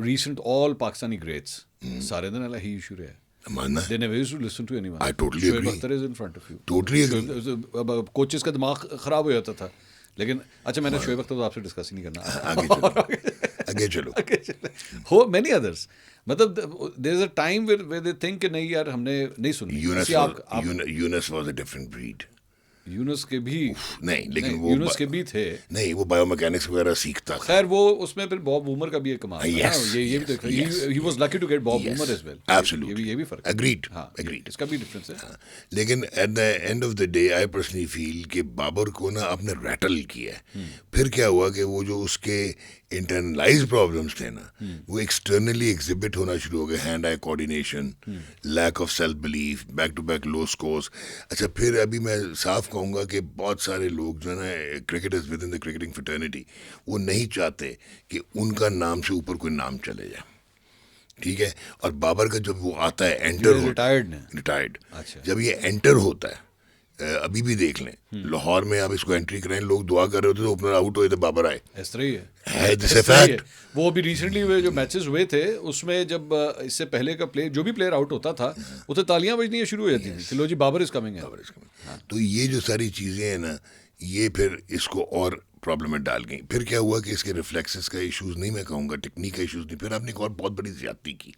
recent all Pakistani greats सारे दिन अला ही इशू है। मानना They never used to listen to anyone. I totally Shoaib agree. Akhtar is in front of you. Totally agree. Coaches का दिमाग खराब हो जाता था, लेकिन अच्छा, मैंने शोएब अख्तर तो आपसे डिस्कस ही नहीं करना। आगे चलो, आगे चलो। हो मेनी अदर्स, मतलब there is a time where they think कि नहीं यार, हमने नहीं सुनी। Younis was a different breed. Younis के भी नहीं, लेकिन वो यूनुस के भी थे। नहीं, वो बायोमैकेनिक्स वगैरह सीखता था। खैर, वो उसमें फिर बॉब बूमर का भी एक कमाल था। ये भी देखो, he was lucky to get Bob Woolmer as well. Absolutely, ये भी फर्क है। एग्रीड, हाँ, एग्रीड, इसका भी डिफरेंस है। हाँ, लेकिन at the end of the day I personally feel कि बाबर को ना आपने रैटल किया है। फिर क्या हुआ कि वो जो उसके इंटरनलाइज प्रॉब्लम्स थे ना, वो एक्सटर्नली एग्जिबिट होना शुरू हो गए। Hand eye coordination, lack of self belief, back to back low scores. अच्छा, फिर अभी मैं साफ कहूँगा कि बहुत सारे लोग जो है ना cricketers with in the cricketing fraternity, वो नहीं चाहते कि उनका नाम से ऊपर कोई नाम चले जाए। ठीक है, और बाबर का जब वो आता है, एंटर रिटायर्ड। रिटायर्ड, अच्छा। जब ये एंटर होता है अभी भी देख लें, लाहौर में आप इसको एंट्री करें, लोग दुआ कर रहे होते तो ओपनर आउट हुए थे, बाबर आए, इस तरह ही है है दिस इस तरह ही फैक्ट। है। वो अभी रिसेंटली हुए जो मैचेस हुए थे उसमें जब इससे पहले का प्लेयर जो भी प्लेयर आउट होता था उसे तालियां बजनी शुरू हो जाती थी कि लो जी बाबर इज कमिंग है। तो ये जो सारी चीज़ें हैं ना, ये फिर इसको और प्रॉब्लम में डाल गई। फिर क्या हुआ कि इसके रिफ्लेक्सेस का इश्यूज नहीं, मैं कहूँगा टेक्निक का इश्यूज नहीं, फिर आपने एक और बहुत बड़ी ज्यादती की।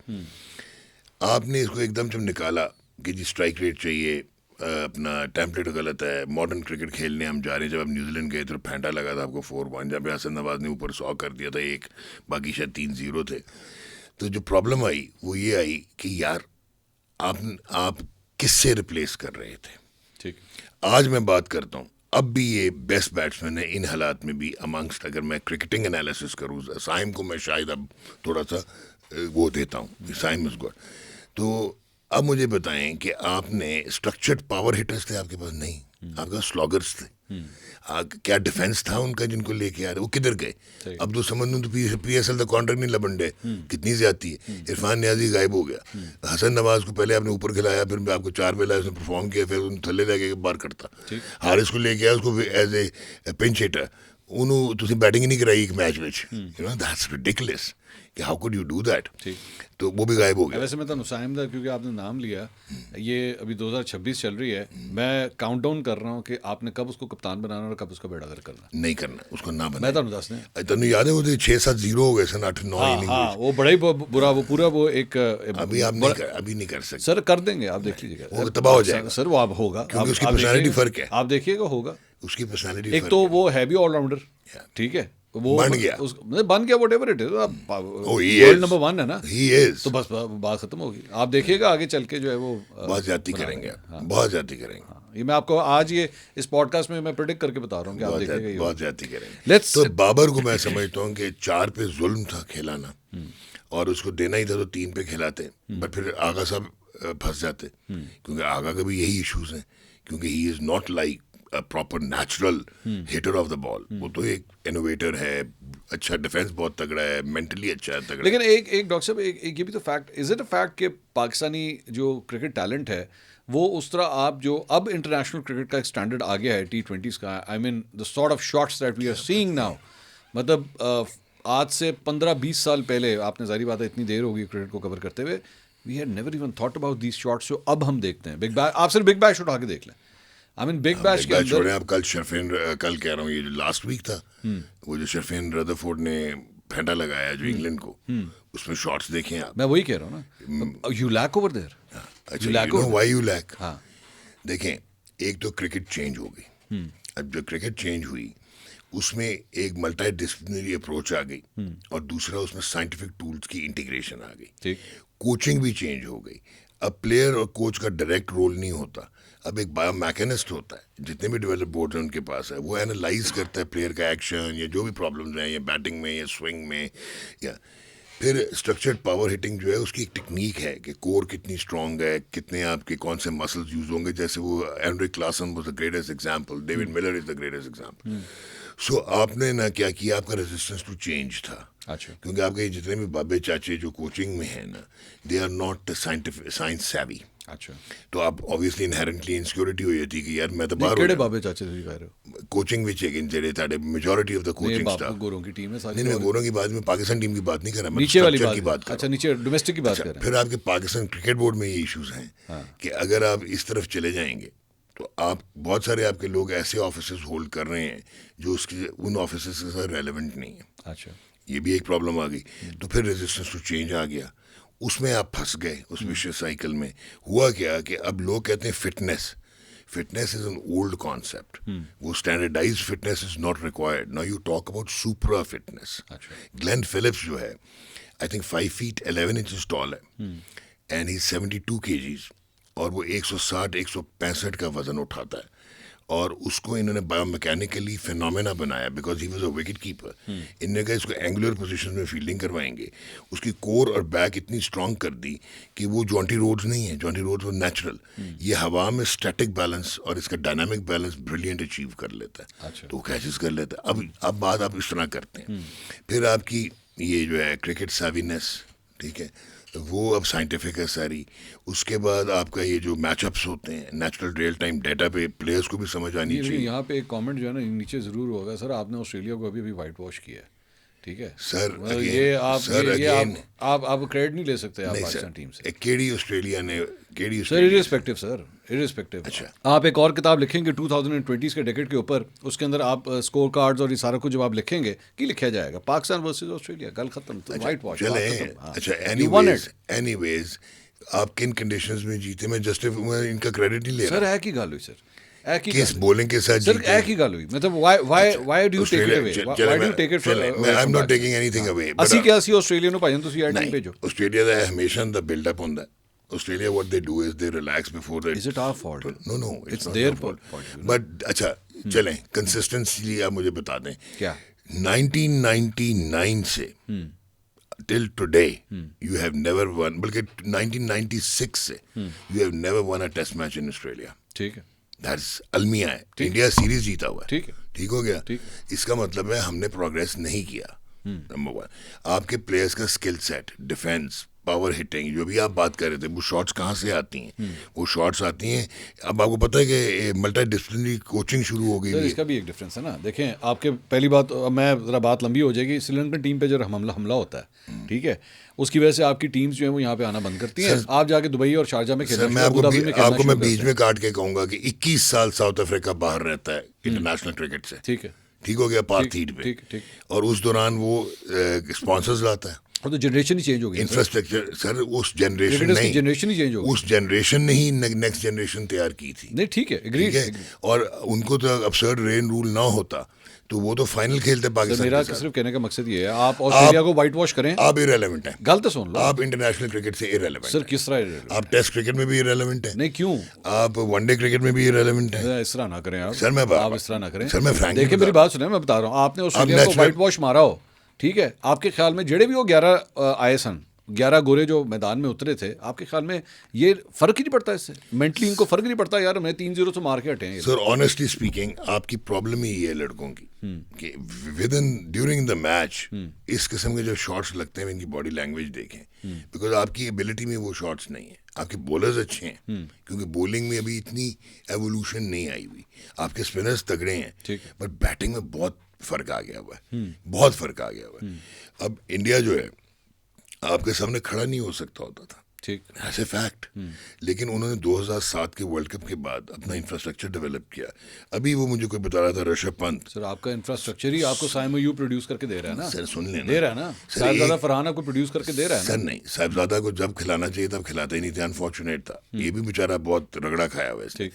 आपने इसको एकदम जब निकाला कि जी स्ट्राइक रेट चाहिए, अपना टेम्पलेट गलत है, मॉडर्न क्रिकेट खेलने हम जा रहे हैं। जब आप न्यूजीलैंड गए तो फैंटा लगा था आपको 4-1, जहाँ पे हसन नवाज ने ऊपर 100 कर दिया था, एक बाकी शायद 3-0 थे। तो जो प्रॉब्लम आई वो ये आई कि यार आप किससे रिप्लेस कर रहे थे। ठीक, आज मैं बात करता हूँ, अब भी ये बेस्ट बैट्समैन है इन हालात में भी अमंगस्ट, अगर मैं क्रिकेटिंग एनालिसिस करूँ, साइम को मैं शायद अब थोड़ा सा वो देता हूँ, साइम इज गुड। तो अब मुझे बताएं कि आपने स्ट्रक्चर्ड पावर हिटर्स थे आपके पास? नहीं, आपके पास स्लॉगर्स थे। क्या डिफेंस था उनका जिनको लेके आ रहे, वो किधर गए? अब तो समझ लूँ तो PSL का कॉन्ट्रैक्ट नहीं लबंडे, कितनी ज्यादती है। इरफान नियाजी गायब हो गया, हसन नवाज को पहले आपने ऊपर खिलाया, फिर आपको 4 मिला, उसने परफॉर्म किया, फिर उन थल्ले रह के बार करता। हारिस को लेके आया, उसको एज ए पिंच हिटर, उन्होंने तुसी बैटिंग ही नहीं कराई एक मैच में, यू नो दैट्स रिडिकुलस कि how could you do that. तो वो भी गायब हो गया। वैसे मैं तो साइम दा, क्योंकि आपने नाम लिया, ये अभी 2026 चल रही है, मैं काउंटडाउन कर रहा हूँ कि आपने कब उसको कप्तान बनाना और कब उसका बेड़ागर करना। नहीं करना उसको, ना मैं बनाए। तो दस ने तनु याद है वो 6-7-0 हो गए सन 8-9 इनिंग हाँ, में। वो बड़ा ही बुरा, वो पूरा वो एक अभी आप अभी नहीं कर सकते सर कर देंगे, आप देख लीजिएगा, वो तबाह हो जाएगा सर वो आप होगा, क्योंकि उसकी आप पर्सनालिटी देखिएगा, फर्क है, आप देखिएगा होगा। उसकी पर्सनालिटी एक तो वो है भी ऑलराउंडर, ठीक है, वो बन गया, बन गया, whatever it is, world number 1 है ना, ही इज। तो बस बात खत्म होगी। आप देखिएगा आगे चल के जो है वो बहुत ज्यादती करेंगे, बहुत ज्यादती करेंगे। ये मैं आपको आज ये इस पॉडकास्ट में मैं प्रेडिक्ट करके बता रहा हूँ कि आप देखिएगा ये बहुत ज्यादती करेंगे। लेट्स तो बाबर को मैं समझता हूँ कि 4 पे जुल्म था खिलाना, और उसको देना ही था तो 3 पे खिलाते, बट फिर आगा साहब फंस जाते, क्योंकि आगा का भी यही इश्यूज हैं, क्योंकि he is not like a proper natural hitter of the ball. वो तो एक इनोवेटर है, अच्छा डिफेंस बहुत तगड़ा है, मेंटली अच्छा है, तगड़ा। लेकिन एक डॉक्टर साहब, एक ये भी तो fact, is it a fact कि पाकिस्तानी जो क्रिकेट टैलेंट है वो उस तरह, आप जो अब इंटरनेशनल क्रिकेट का एक स्टैंडर्ड आ गया है T20s का, I mean the sort of shots that we are seeing now, मतलब आज से 15-20 साल पहले, आपने जारी बात है इतनी देर होगी क्रिकेट को कवर करते हुए, we had never even thought about these shots जो अब हम देखते हैं। बिग बैश, आप सिर्फ बिग बैश उठा के देख लें, आई मीन बिग बैश के अंदर। आप कल शर्फेन, कल कह रहा हूँ, ये जो लास्ट वीक था, वो जो शर्फेन रदरफोर्ड ने फेंटा लगाया जो इंग्लैंड को, उसमें शॉट्स देखें आप। मैं वही कह रहा हूँ ना, यू लैक ओवर देयर, अच्छा, you know why you lack? हाँ, देखें, एक तो क्रिकेट चेंज हो गई। अब जो क्रिकेट चेंज हुई उसमें एक मल्टी डिसिप्लिनरी अप्रोच आ गई, और दूसरा उसमें साइंटिफिक टूल्स की इंटीग्रेशन आ गई। ठीक, कोचिंग भी चेंज हो गई। अब प्लेयर और कोच का डायरेक्ट रोल नहीं होता, अब एक बायो मैकेनिस्ट होता है। जितने भी डेवलप बोर्ड हैं उनके पास है, वो एनालाइज करता है प्लेयर का एक्शन या जो भी प्रॉब्लम्स हैं, या बैटिंग में या स्विंग में, या फिर स्ट्रक्चर्ड पावर हिटिंग जो है उसकी एक टेक्निक है कि कोर कितनी स्ट्रांग है, कितने आपके कौन से मसल्स यूज होंगे। जैसे वो Heinrich Klaasen was the greatest example, David Miller is the greatest example. So आपने ना क्या किया, आपका रेजिस्टेंस टू चेंज था। अच्छा, क्योंकि आपके जितने भी बाबे चाचे जो कोचिंग में हैं ना, they are not science savvy. अच्छा, तो आप ऑब्वियसली इनहेरेंटली इंसिक्योरिटी हो जाती कि यार मैं तो बाहर केड़े बाबे चाचे ਤੁਸੀਂ कह रहे हो? कोचिंग विच एक जेडे ताड़े मेजॉरिटी ऑफ द ये कोचिंग बाप स्टाफ। गोरों की टीम है सारी, नहीं, मैं गोरों की बात में पाकिस्तान टीम की बात नहीं कर रहा, मैं नीचे वाली structure की बात कर रहा अच्छा, नीचे डोमेस्टिक की बात कर रहे फिर आपके पाकिस्तान क्रिकेट बोर्ड में ये इश्यूज हैं कि अगर आप इस तरफ चले जाएंगे तो आप बहुत सारे आपके लोग ऐसे ऑफिसेस होल्ड कर रहे हैं जो उसके उन ऑफिसेस के साथ रेलेवेंट नहीं है। हैं। अच्छा, ये भी एक प्रॉब्लम आ गई। तो फिर रेजिस्टेंस टू चेंज आ गया, उसमें आप फंस गए उस विशेष साइकिल में। हुआ क्या कि अब लोग कहते हैं fitness is an old concept, वो standardize fitness is not required, now you talk about super fitness. Glenn Phillips जो है, I think 5 feet 11 inches tall है, एंड ही 72 kgs, और वो 160-165 का वजन उठाता है, और उसको इन्होंने बायोमैकेनिकली फिनोमेना बनाया because he was a wicket keeper. इन्होंने कहा इसको एंगुलर पोजीशन में फील्डिंग करवाएंगे, उसकी कोर और बैक इतनी स्ट्रांग कर दी कि वो जॉन्टी रोड्स नहीं है, जॉन्टी रोड्स वो नेचुरल, ये हवा में स्टैटिक बैलेंस और इसका डायनामिक बैलेंस ब्रिलियंट अचीव कर लेता है। अच्छा, तो कैचेस कर लेता है। अब बात आप इस तरह करते हैं। फिर आपकी ये जो है क्रिकेट सैवीनेस, ठीक है, वो अब साइंटिफिक है सारी। उसके बाद आपका ये जो मैचअप्स होते हैं नेचुरल रियल टाइम डेटा पे प्लेयर्स को भी समझ आनी चाहिए। यहाँ पे एक कमेंट जो है ना नीचे ज़रूर होगा, सर आपने ऑस्ट्रेलिया को अभी अभी वाइट वॉश किया है, ठीक है सर मतलब again, ये आप सर ये again, आप क्रेडिट नहीं ले सकते आप नहीं पाकिस्तान सर, टीम से केडी ऑस्ट्रेलिया ने KD sir, Australia irrespective sir, irrespective. अच्छा। आप एक और किताब लिखेंगे 2020 के डेकेड के ऊपर, उसके अंदर आप स्कोर कार्ड्स और ये सारा कुछ जब आप लिखेंगे कि लिखा जाएगा पाकिस्तान वर्सेस ऑस्ट्रेलिया, गल खत्म, तो वाइट वॉश चले। अच्छा एनीवेज आप किन कंडीशंस में जीते, मैं इनका क्रेडिट नहीं ले सर रहा। है की गल हुई सर, है की किस बॉलिंग के साथ सर जीते है की गल हुई, मतलब why do you take it away, why do you take it from, I am not taking anything away. ਅਸੀਂ ਕਿਹਾ ਸੀ ਆਸਟ੍ਰੇਲੀਆ ਨੂੰ ਭਾਈਆਂ ਤੁਸੀਂ ਐਡ ਨਹੀਂ ਭੇਜੋ। ਆਸਟ੍ਰੇਲੀਆ ਦਾ ਹਮੇਸ਼ਾ ਦਾ ਬਿਲਡ ਅਪ ਹੁੰਦਾ। Australia, what they do is they relax before they. Is it our fault? No, it's not their our fault. fault, you know? But अच्छा चलें, कंसिस्टेंसी आप मुझे बता दें क्या 1999 से till today you have never won, बल्कि 1996 से you have never won a test match in Australia. ठीक है, That's अलमिया है, इंडिया सीरीज जीता हुआ है, ठीक है, ठीक हो गया। ठीक। इसका मतलब है हमने प्रोग्रेस नहीं किया। नंबर वन, आपके प्लेयर्स का skill set, defence, power hitting, जो भी आप बात कर रहे थे, वो शॉट्स कहाँ से आती हैं? वो शॉट्स आती हैं, अब आपको पता है कि मल्टी डिसिप्लिनरी कोचिंग शुरू हो गई सर है। इसका भी एक डिफरेंस है ना, देखें आपके पहली बात, मैं ज़रा बात लंबी हो जाएगी, श्रीलंकन टीम पे जब हमला होता है, ठीक है, उसकी वजह से आपकी टीम्स जो है वो यहाँ पे आना बंद करती हैं, आप जाके दुबई और शारजा में खेलना, मैं आपको बीच में काट के कहूंगा कि 21 साल साउथ अफ्रीका बाहर रहता है इंटरनेशनल क्रिकेट से, ठीक है, ठीक हो गया, पार्थीड पे, ठीक। और उस दौरान वो स्पॉन्सर्स लाता है, और तो जनरेशन ही चेंज हो गई, इंफ्रास्ट्रक्चर सर उस जनरेशन नहीं, जनरेशन ही चेंज हो गई, उस जनरेशन ने ही नेक्स्ट जनरेशन तैयार की थी। नहीं ठीक है, एग्री ठीक है, और उनको तो अब्सर्ड रेन रूल ना होता तो वो तो फाइनल खेलते पाकिस्तान मेरा के साथ। सिर्फ कहने का मकसद ये है, आप ऑस्ट्रेलिया को वाइट वॉश करें, आप इरेलेवेंट हैं, गलत सुन लो, आप इंटरनेशनल क्रिकेट से इरेलेवेंट सर हैं। किस तरह, आप टेस्ट क्रिकेट में भी इरेलेवेंट हैं, नहीं क्यों, आप वनडे क्रिकेट में भी इरेलेवेंट हैं। इस तरह ना करें आप, सर मैं आप इस तरह ना करें सर मैं फ्रैंकली देखिए मेरी बात सुने, मैं बता रहा हूँ, आपने ऑस्ट्रेलिया को वाइट वॉश मारा हो, ठीक है, आपके ख्याल में जेड़े भी वो 11 आए सन, 11 गोरे जो मैदान में उतरे थे, आपके ख्याल में ये फर्क ही नहीं पड़ता इससे, मेंटली इनको फर्क नहीं पड़ता, यार हमें 3-0 से मार के हटे हैं। सर ऑनेस्टली स्पीकिंग आपकी प्रॉब्लम ही ये है लड़कों की कि with in during the match इस किस्म के जो शॉट्स लगते हैं, इनकी बॉडी लैंग्वेज देखें, बिकॉज आपकी एबिलिटी में वो शॉट्स नहीं है। आपके बॉलर्स अच्छे हैं क्योंकि बॉलिंग में अभी इतनी एवोल्यूशन नहीं आई हुई, आपके स्पिनर्स तगड़े हैं, बट बैटिंग में बहुत फर्क आ गया हुआ है, बहुत फर्क आ गया हुआ है। अब इंडिया जो है आपके सामने खड़ा नहीं हो सकता होता था, ठीक, ऐसे फैक्ट, लेकिन उन्होंने 2007 के वर्ल्ड कप के बाद अपना इंफ्रास्ट्रक्चर डेवलप किया। अभी वो मुझे कोई बता रहा था, ऋषभ पंत, सर आपका इंफ्रास्ट्रक्चर ही आपको साइमो प्रोड्यूस करके दे रहा है ना, सर सुन लेना, दे रहा है ना, साहिबजादा फरहान को प्रोड्यूस करके दे रहा है सर नहीं, साहिबजादा को जब खिलाना चाहिए तब खिलाता ही नहीं था, अनफॉर्चुनेट था, ये भी बेचारा बहुत रगड़ा खाया हुआ है।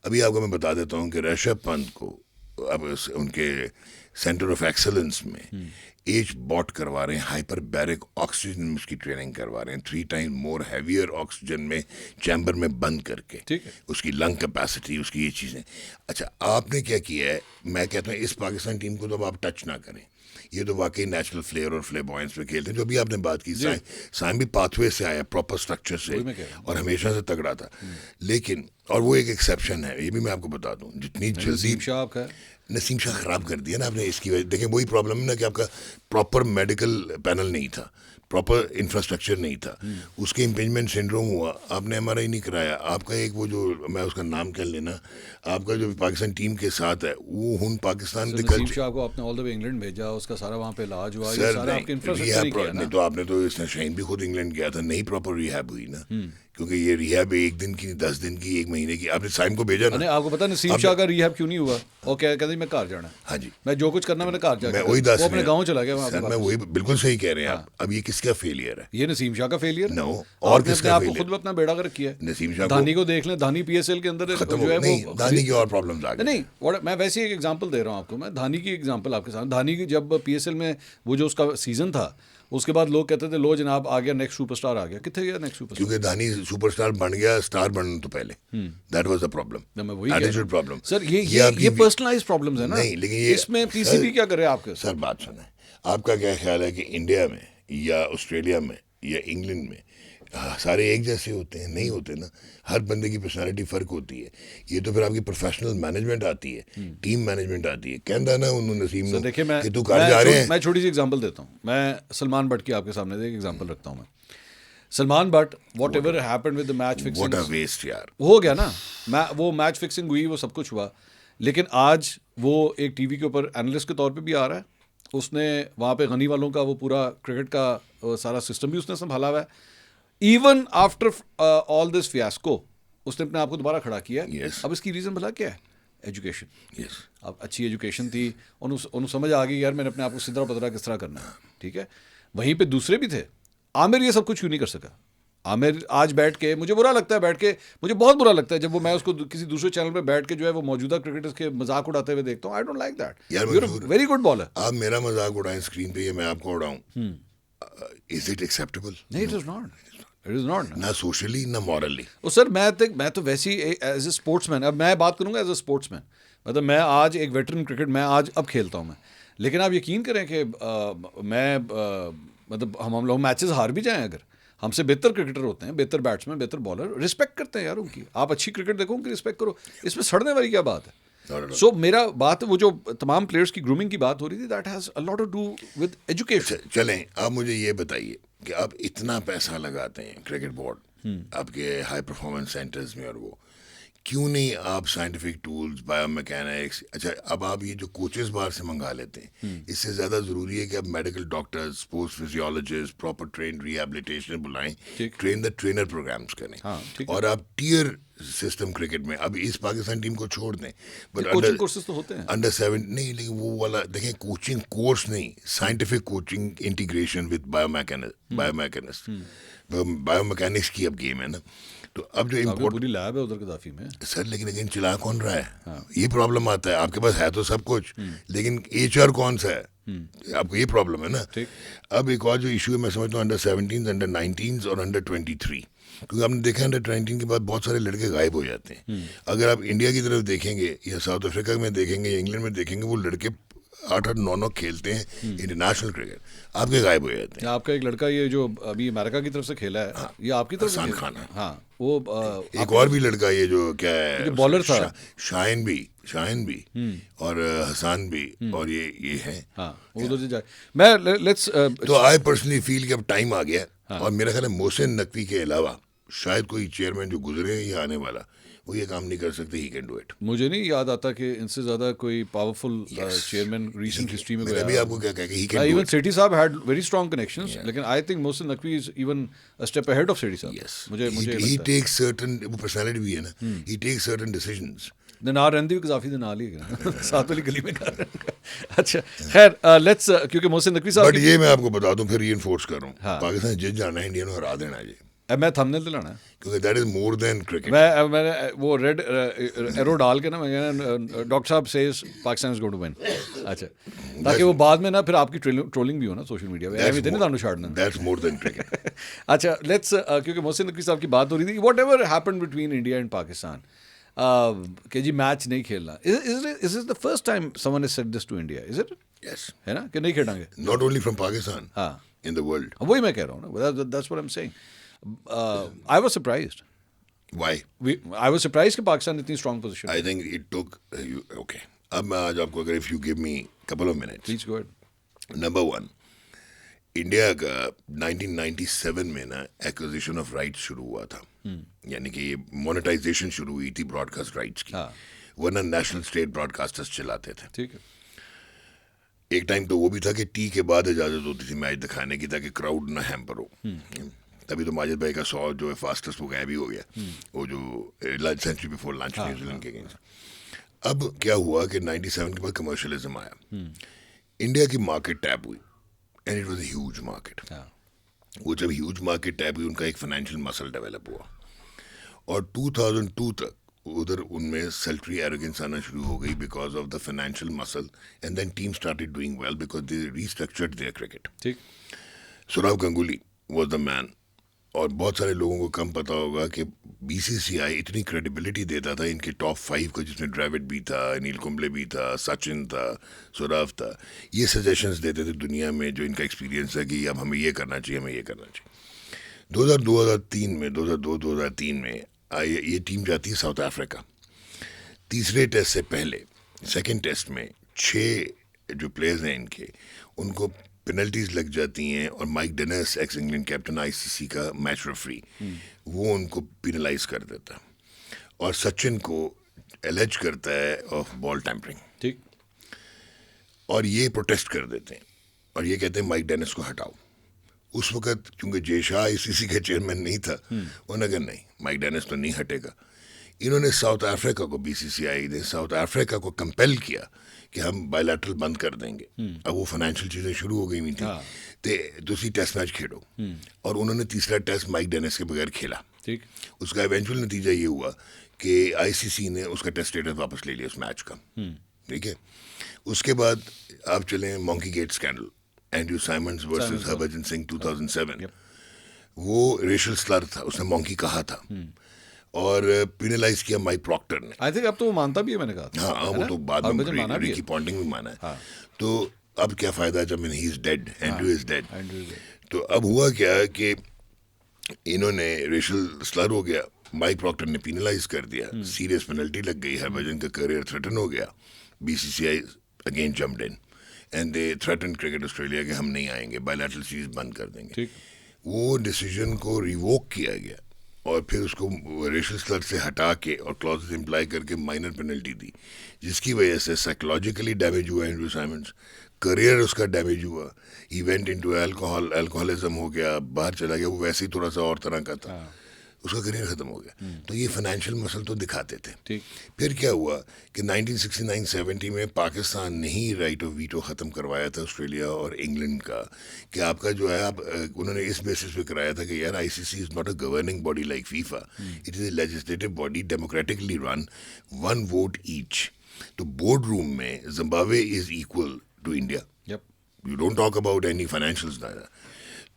अभी आपको मैं बता देता हूँ कि ऋषभ पंत को अब उनके सेंटर ऑफ एक्सेलेंस में एज बॉट करवा रहे हैं, हाइपर बैरिक ऑक्सीजन में उसकी ट्रेनिंग करवा रहे हैं, 3 टाइम मोर हैवियर ऑक्सीजन में चैम्बर में बंद करके, ठीक है, उसकी लंग कैपेसिटी, उसकी ये चीज़ें। अच्छा आपने क्या किया है, मैं कहता हूँ इस पाकिस्तान टीम को तो अब आप टच ना करें, ये तो वाकई नेचुरल फ्लेयर और फ्लेबॉयंस में खेलते हैं, जो भी आपने बात की, साइम भी पाथवे से आया, प्रॉपर स्ट्रक्चर से, और हमेशा से तगड़ा था, लेकिन और वो एक एक्सेप्शन है, ये भी मैं आपको बता दूं, जितनी जल्दी नसीम शाह खराब कर दिया ना आपने, इसकी वजह देखें वही प्रॉब्लम है ना कि आपका प्रॉपर मेडिकल पैनल नहीं था, प्रॉपर इंफ्रास्ट्रक्चर नहीं था, उसके इम्पेंजमेंट सिंड्रोम हुआ, आपने MRI नहीं कराया, आपका एक वो जो मैं उसका नाम कह लेना, आपका जो पाकिस्तान टीम के साथ है वो हुन पाकिस्तान नसीम शाह को आपने ऑल द वे इंग्लैंड भेजा, उसका सारा वहाँ पे इलाज हुआ, ये सारा आपके इंफ्रास्ट्रक्चर ही किया ना। नहीं तो आपने तो इसने शाहीन भी खुद इंग्लैंड गया था, नहीं प्रॉपर रिहैब हुई ना, क्योंकि ये रिहैब 1 दिन की, 10 दिन की, 1 महीने की, आपने साइम को भेजा ना। आपको पता नसीम शाह का रिहैब क्यों नहीं हुआ, और कहते मैं घर जाना, हाँ जी, मैं जो कुछ करना मैंने घर जाना, मैं वही दस, अपने गाँव चला गया, सर मैं वही बिल्कुल सही कह रहे हैं आप। अब ये किसका फेलियर है, ये नसीम शाह का फेलियर, नो, और किसका आपको खुद अपना बेड़ा कर किया है। नसीम शाह धानी को देख लें, धानी PSL के अंदर खत्म हो नहीं, धानी की और प्रॉब्लम्स आ गई, नहीं मैं वैसे एक एग्जांपल दे रहा हूँ आपको, मैं धानी की एग्जांपल आपके साथ, धानी की जब PSL में वो जो उसका सीजन था, उसके बाद लोग कहते थे लो जनाब आ गया नेक्स्ट सुपरस्टार आ गया, कितने गया नेक्स्ट सुपरस्टार, क्योंकि धानी सुपरस्टार बन गया, स्टार बनने तो पहले, that was the problem, attitude problem. Sir ये पर्सनलाइज्ड प्रॉब्लम्स है ना, नहीं लेकिन ये इसमें PCB क्या करे आपके, सर बात सुने, आपका क्या ख्याल है कि इंडिया में या ऑस्ट्रेलिया में या इंग्लैंड में सारे एक जैसे होते हैं? नहीं होते ना, हर बंदे की पर्सनालिटी फ़र्क होती है। ये तो फिर आपकी प्रोफेशनल मैनेजमेंट आती है, टीम मैनेजमेंट आती है। कहता है ना उन्होंने नसीम ने देखिए कि तू घर जा रहे हैं। मैं छोटी सी एग्जांपल देता हूँ, मैं सलमान भट्ट की आपके सामने एक एग्जांपल रखता हूँ। मैं Salman Butt whatever happened with the match what fixing a waste यार. हो गया ना. वो मैच फिक्सिंग हुई, वो सब कुछ हुआ, लेकिन आज वो एक टीवी के ऊपर एनालिस्ट के तौर पे भी आ रहा है. उसने वहाँ पे गनी वालों का वो पूरा क्रिकेट का सारा सिस्टम भी उसने संभाला हुआ है. Even after all this fiasco उसने अपने आप को दोबारा खड़ा किया है. Yes. अब इसकी रीज़न भला क्या है? एजुकेशन. Yes. अब अच्छी एजुकेशन थी, उन्हें समझ आ गई यार मैंने अपने आप को सिद्धरा पतरा किस तरह करना है. ठीक है, वहीं पे दूसरे भी थे. आमिर ये सब कुछ क्यों नहीं कर सका? आमिर आज बैठ के मुझे बुरा लगता है, बैठ के मुझे बहुत बुरा लगता है जब वो मैं उसको किसी दूसरे चैनल पे बैठ के जो है वो मौजूदा क्रिकेटर्स के मजाक उड़ाते हुए देखता हूँ. I don't like that. यार यू आर मंजूर, वेरी गुड बॉलर. आप मेरा मजाक उड़ाएं स्क्रीन पे, ये मैं आपको उड़ाऊं, इज इट एक्सेप्टेबल? नहीं, it is not. It is not. ना सोशली ना मॉरली. और सर मैं तो वैसे ही एज ए स्पोर्ट्समैन, अब मैं बात करूंगा एज ए स्पोर्ट्समैन, मतलब मैं आज एक वेटरन क्रिकेट मैं आज अब खेलता हूँ मैं, लेकिन आप यकीन करें कि मतलब हम लोग मैचेस हार भी जाएं, अगर हमसे बेहतर क्रिकेटर होते हैं, बेहतर बैट्समैन, बेहतर बॉलर, रिस्पेक्ट करते हैं यार उनकी. आप अच्छी क्रिकेट देखो, उनकी रिस्पेक्ट करो, इसमें सड़ने वाली क्या बात है? सो मेरा बात वो जो तमाम प्लेयर्स की ग्रूमिंग की बात हो रही थी, that has a lot to do with education. चलें, आप मुझे ये बताइए कि आप इतना पैसा लगाते हैं क्रिकेट बोर्ड आपके हाई परफॉर्मेंस सेंटर्स में, और वो क्यों नहीं आप साइंटिफिक टूल्स, बायोमैकेनिक्स, अच्छा अब आप ये जो कोचेस बाहर से मंगा लेते हैं, इससे ज़्यादा ज़रूरी है कि आप medical doctors, sports physiologist, proper train rehabilitation बुलाएं, ट्रेन द ट्रेनर प्रोग्राम्स करें, और आप टियर सिस्टम क्रिकेट में अब इस पाकिस्तान टीम को छोड़ दें, बट कोचिंग कोर्सेज तो होते हैं अंडर 7 नहीं, लेकिन वो वाला देखें, कोचिंग कोर्स नहीं, scientific coaching integration with biomechanics की अब गेम है ना. तो अब जो पूरी लैब है उधर गद्दाफी में सर, लेकिन अगेन चला कौन रहा है? ये प्रॉब्लम आता है. आपके पास है तो सब कुछ, लेकिन HR कौन सा है? आपको ये प्रॉब्लम है ना. अब एक और जो इशू है मैं समझता हूँ, अंडर 17, अंडर 19 और अंडर 23, क्योंकि आपने देखा अंडर 19 के बाद बहुत सारे लड़के गायब हो जाते हैं. अगर आप इंडिया की तरफ देखेंगे या साउथ अफ्रीका में देखेंगे या इंग्लैंड में देखेंगे, वो लड़के 8-8, 9-9 खेलते हैं इंटरनेशनल क्रिकेट, आपके गायब हो जाते हैं. आपका एक लड़का ये जो अभी अमेरिका की तरफ से खेला है, ये आपकी तरफ से हसन खान है. हाँ, वो एक और भी लड़का ये जो क्या है, बॉलर था, शाहिन भी और हसन भी, और ये है. हाँ, उधर से जाए. मैं लेट्स तो आई पर्सनली फील कि अब टाइम आ गया, और मेरा ख्याल है मोहसिन नकवी के अलावा शायद कोई चेयरमैन जो गुजरे हैं या आने वाला, वो ये काम नहीं कर सकते. ही कैन डू इट. मुझे नहीं याद आता कि इनसे ज्यादा कोई पावरफुल चेयरमैन रीसेंट हिस्ट्री में कोई. अभी आपको क्या कहेगा, he can do even it. Sethi साहब हैड वेरी स्ट्रांग कनेक्शंस, लेकिन I think Mohsin Naqvi is even a step ahead of Sethi साहब. मुझे ही टेक्स सर्टेन, वो पर्सनालिटी भी है ना, ही टेक्स सर्टेन डिसीजंस. दिनार रहंदी भी काफी दिन नाल ही है साथ वाली गली में घर. अच्छा खैर, लेट्स क्योंकि मोहसिन नकवी साहब, बट ये मैं आपको बता दूं, फिर रीइंफोर्स करूं, पाकिस्तान जीत जाना है, इंडिया को हरा देना है. मैं थंबनेल दिलाना है, क्योंकि that is more than cricket. मैंने वो रेड एरो डाल के ना, मैं डॉक्टर साहब says Pakistan is going to win. अच्छा, ताकि वो बाद में ना फिर आपकी ट्रोलिंग भी हो ना सोशल मीडिया पे, एवी देने तानु छाड़ना. That's more than cricket. अच्छा लेट्स, क्योंकि मोहसिन नकवी साहब की बात हो रही थी, whatever happened between India and Pakistan, कि जी मैच नहीं खेलना, is is the first time someone has said this to India, is it? Yes, है ना, कि नहीं खेलेंगे. नॉट ओनली फ्रॉम पाकिस्तान, हाँ, इन द वर्ल्ड. वही मैं कह रहा हूँ ना, that's what I am saying. I was surprised. Why? I was surprised कि पाकिस्तान इतनी strong position. I think it took okay. अब मैं आज आपको, अगर if you give me couple of minutes. Please go ahead. Number one, India का 1997 में ना एक्विजिशन ऑफ राइट्स शुरू हुआ था, यानी कि ये मोनेटाइजेशन शुरू हुई थी ब्रॉडकास्ट राइट्स की, वरना नेशनल स्टेट ब्रॉडकास्टर्स चलाते थे. ठीक है. एक टाइम तो वो भी था कि टी के बाद इजाजत होती थी मैच दिखाने की, ताकि क्राउड ना हैम्पर हो. तभी तो माजिद भाई का 100 जो है फास्टेस्ट वो गायब ही हो गया, वो जो lunch century before lunch New Zealand के अगेंस्ट. अब क्या हुआ कि 97 के बाद कमर्शियलिज्म आया, इंडिया की मार्केट टैप हुई, and it was a huge market. वो जब ह्यूज मार्केट टैप हुई, उनका एक फाइनेंशियल मसल डेवलप हुआ, और 2002 तक उधर उनमें सल्ट्री एरोगेंस आना शुरू हो गई because of the financial muscle, and then team started doing well because they restructured their cricket. ठीक. Sourav Ganguly was the man, और बहुत सारे लोगों को कम पता होगा कि BCCI इतनी क्रेडिबिलिटी देता था इनके टॉप 5 को, जिसमें ड्रेविड भी था, अनिल कुंबले भी था, सचिन था, सौरव था. ये सजेशंस देते थे दुनिया में, जो इनका एक्सपीरियंस है कि अब हमें ये करना चाहिए, हमें ये करना चाहिए. 2002-2003 में ये टीम जाती है साउथ अफ्रीका. तीसरे टेस्ट से पहले, सेकेंड टेस्ट में 6 जो प्लेयर्स हैं इनके, उनको पेनल्टीज लग जाती हैं और mic Dennis x England captain ICC का मैच रेफरी वो उनको पिनलाइज कर देता है और सचिन को एलेज करता है ऑफ बॉल टैंपरिंग, ठीक। और ये प्रोटेस्ट कर देते हैं और ये कहते हैं माइक डेनिस को हटाओ। उस वक्त क्योंकि जय शाह आईसीसी का चेयरमैन नहीं था, उन्होंने कहा नहीं, माइक डेनिस तो नहीं हटेगा। इन्होंने साउथ अफ्रीका को, बीसीसीआई ने साउथ अफ्रीका को कंपेल किया कि हम बायलैटरल बंद कर देंगे। अब वो फाइनेंशियल चीज़ें शुरू हो गई हुई थी, तो दूसरी टेस्ट मैच खेलो, और उन्होंने तीसरा टेस्ट माइक डेनिस के बगैर खेला। ठीक। उसका इवेंचुअल नतीजा ये हुआ कि आईसीसी ने उसका टेस्ट स्टेटस वापस ले लिया उस मैच का। ठीक है। उसके बाद आप चलें monkey gate scandal, Andrew Symonds versus Harbhajan Singh 2007। वो रेशल स्लर था, उसने मॉन्की कहा था और पिनलाइज किया माइक प्रॉक्टर ने। आई थिंक अब तो वो मानता भी है, मैंने कहा। हाँ, वो तो बाद में रिकी पॉन्टिंग भी माना है। तो अब क्या फायदा जब he is dead, Andrew is dead. तो अब हुआ क्या कि इन्होंने रेशल स्लर हो गया, माइक प्रॉक्टर ने पिनलाइज कर दिया, सीरियस पेनल्टी लग गई, हरभजन का करियर थ्रेटन हो गया। BCCI again jumped in and they threaten cricket Australia के हम नहीं आएंगे, बायलैटरल सीरीज बंद कर देंगे। वो डिसीजन को रिवोक किया गया और फिर उसको रेशल स्लर से हटा के और क्लॉजेस इम्प्लाई करके माइनर पेनल्टी दी, जिसकी वजह से साइकोलॉजिकली डैमेज हुआ एंड्रू साइमंड्स, करियर उसका डैमेज हुआ, ही वेंट इनटू अल्कोहलिज्म हो गया, बाहर चला गया, वो वैसे ही थोड़ा सा और तरह का था, उसका करियर खत्म हो गया। तो ये फाइनेंशियल मसल तो दिखाते थे। फिर क्या हुआ कि 1969-70 में पाकिस्तान ने ही राइट ऑफ वीटो ख़त्म करवाया था ऑस्ट्रेलिया और इंग्लैंड का, कि आपका जो है आप उन्होंने इस बेसिस पे कराया था कि यार ICC is not a governing body like FIFA, it is a legislative body, democratically run, one vote each. तो बोर्ड रूम में Zimbabwe is equal to India, you don't talk about any financials.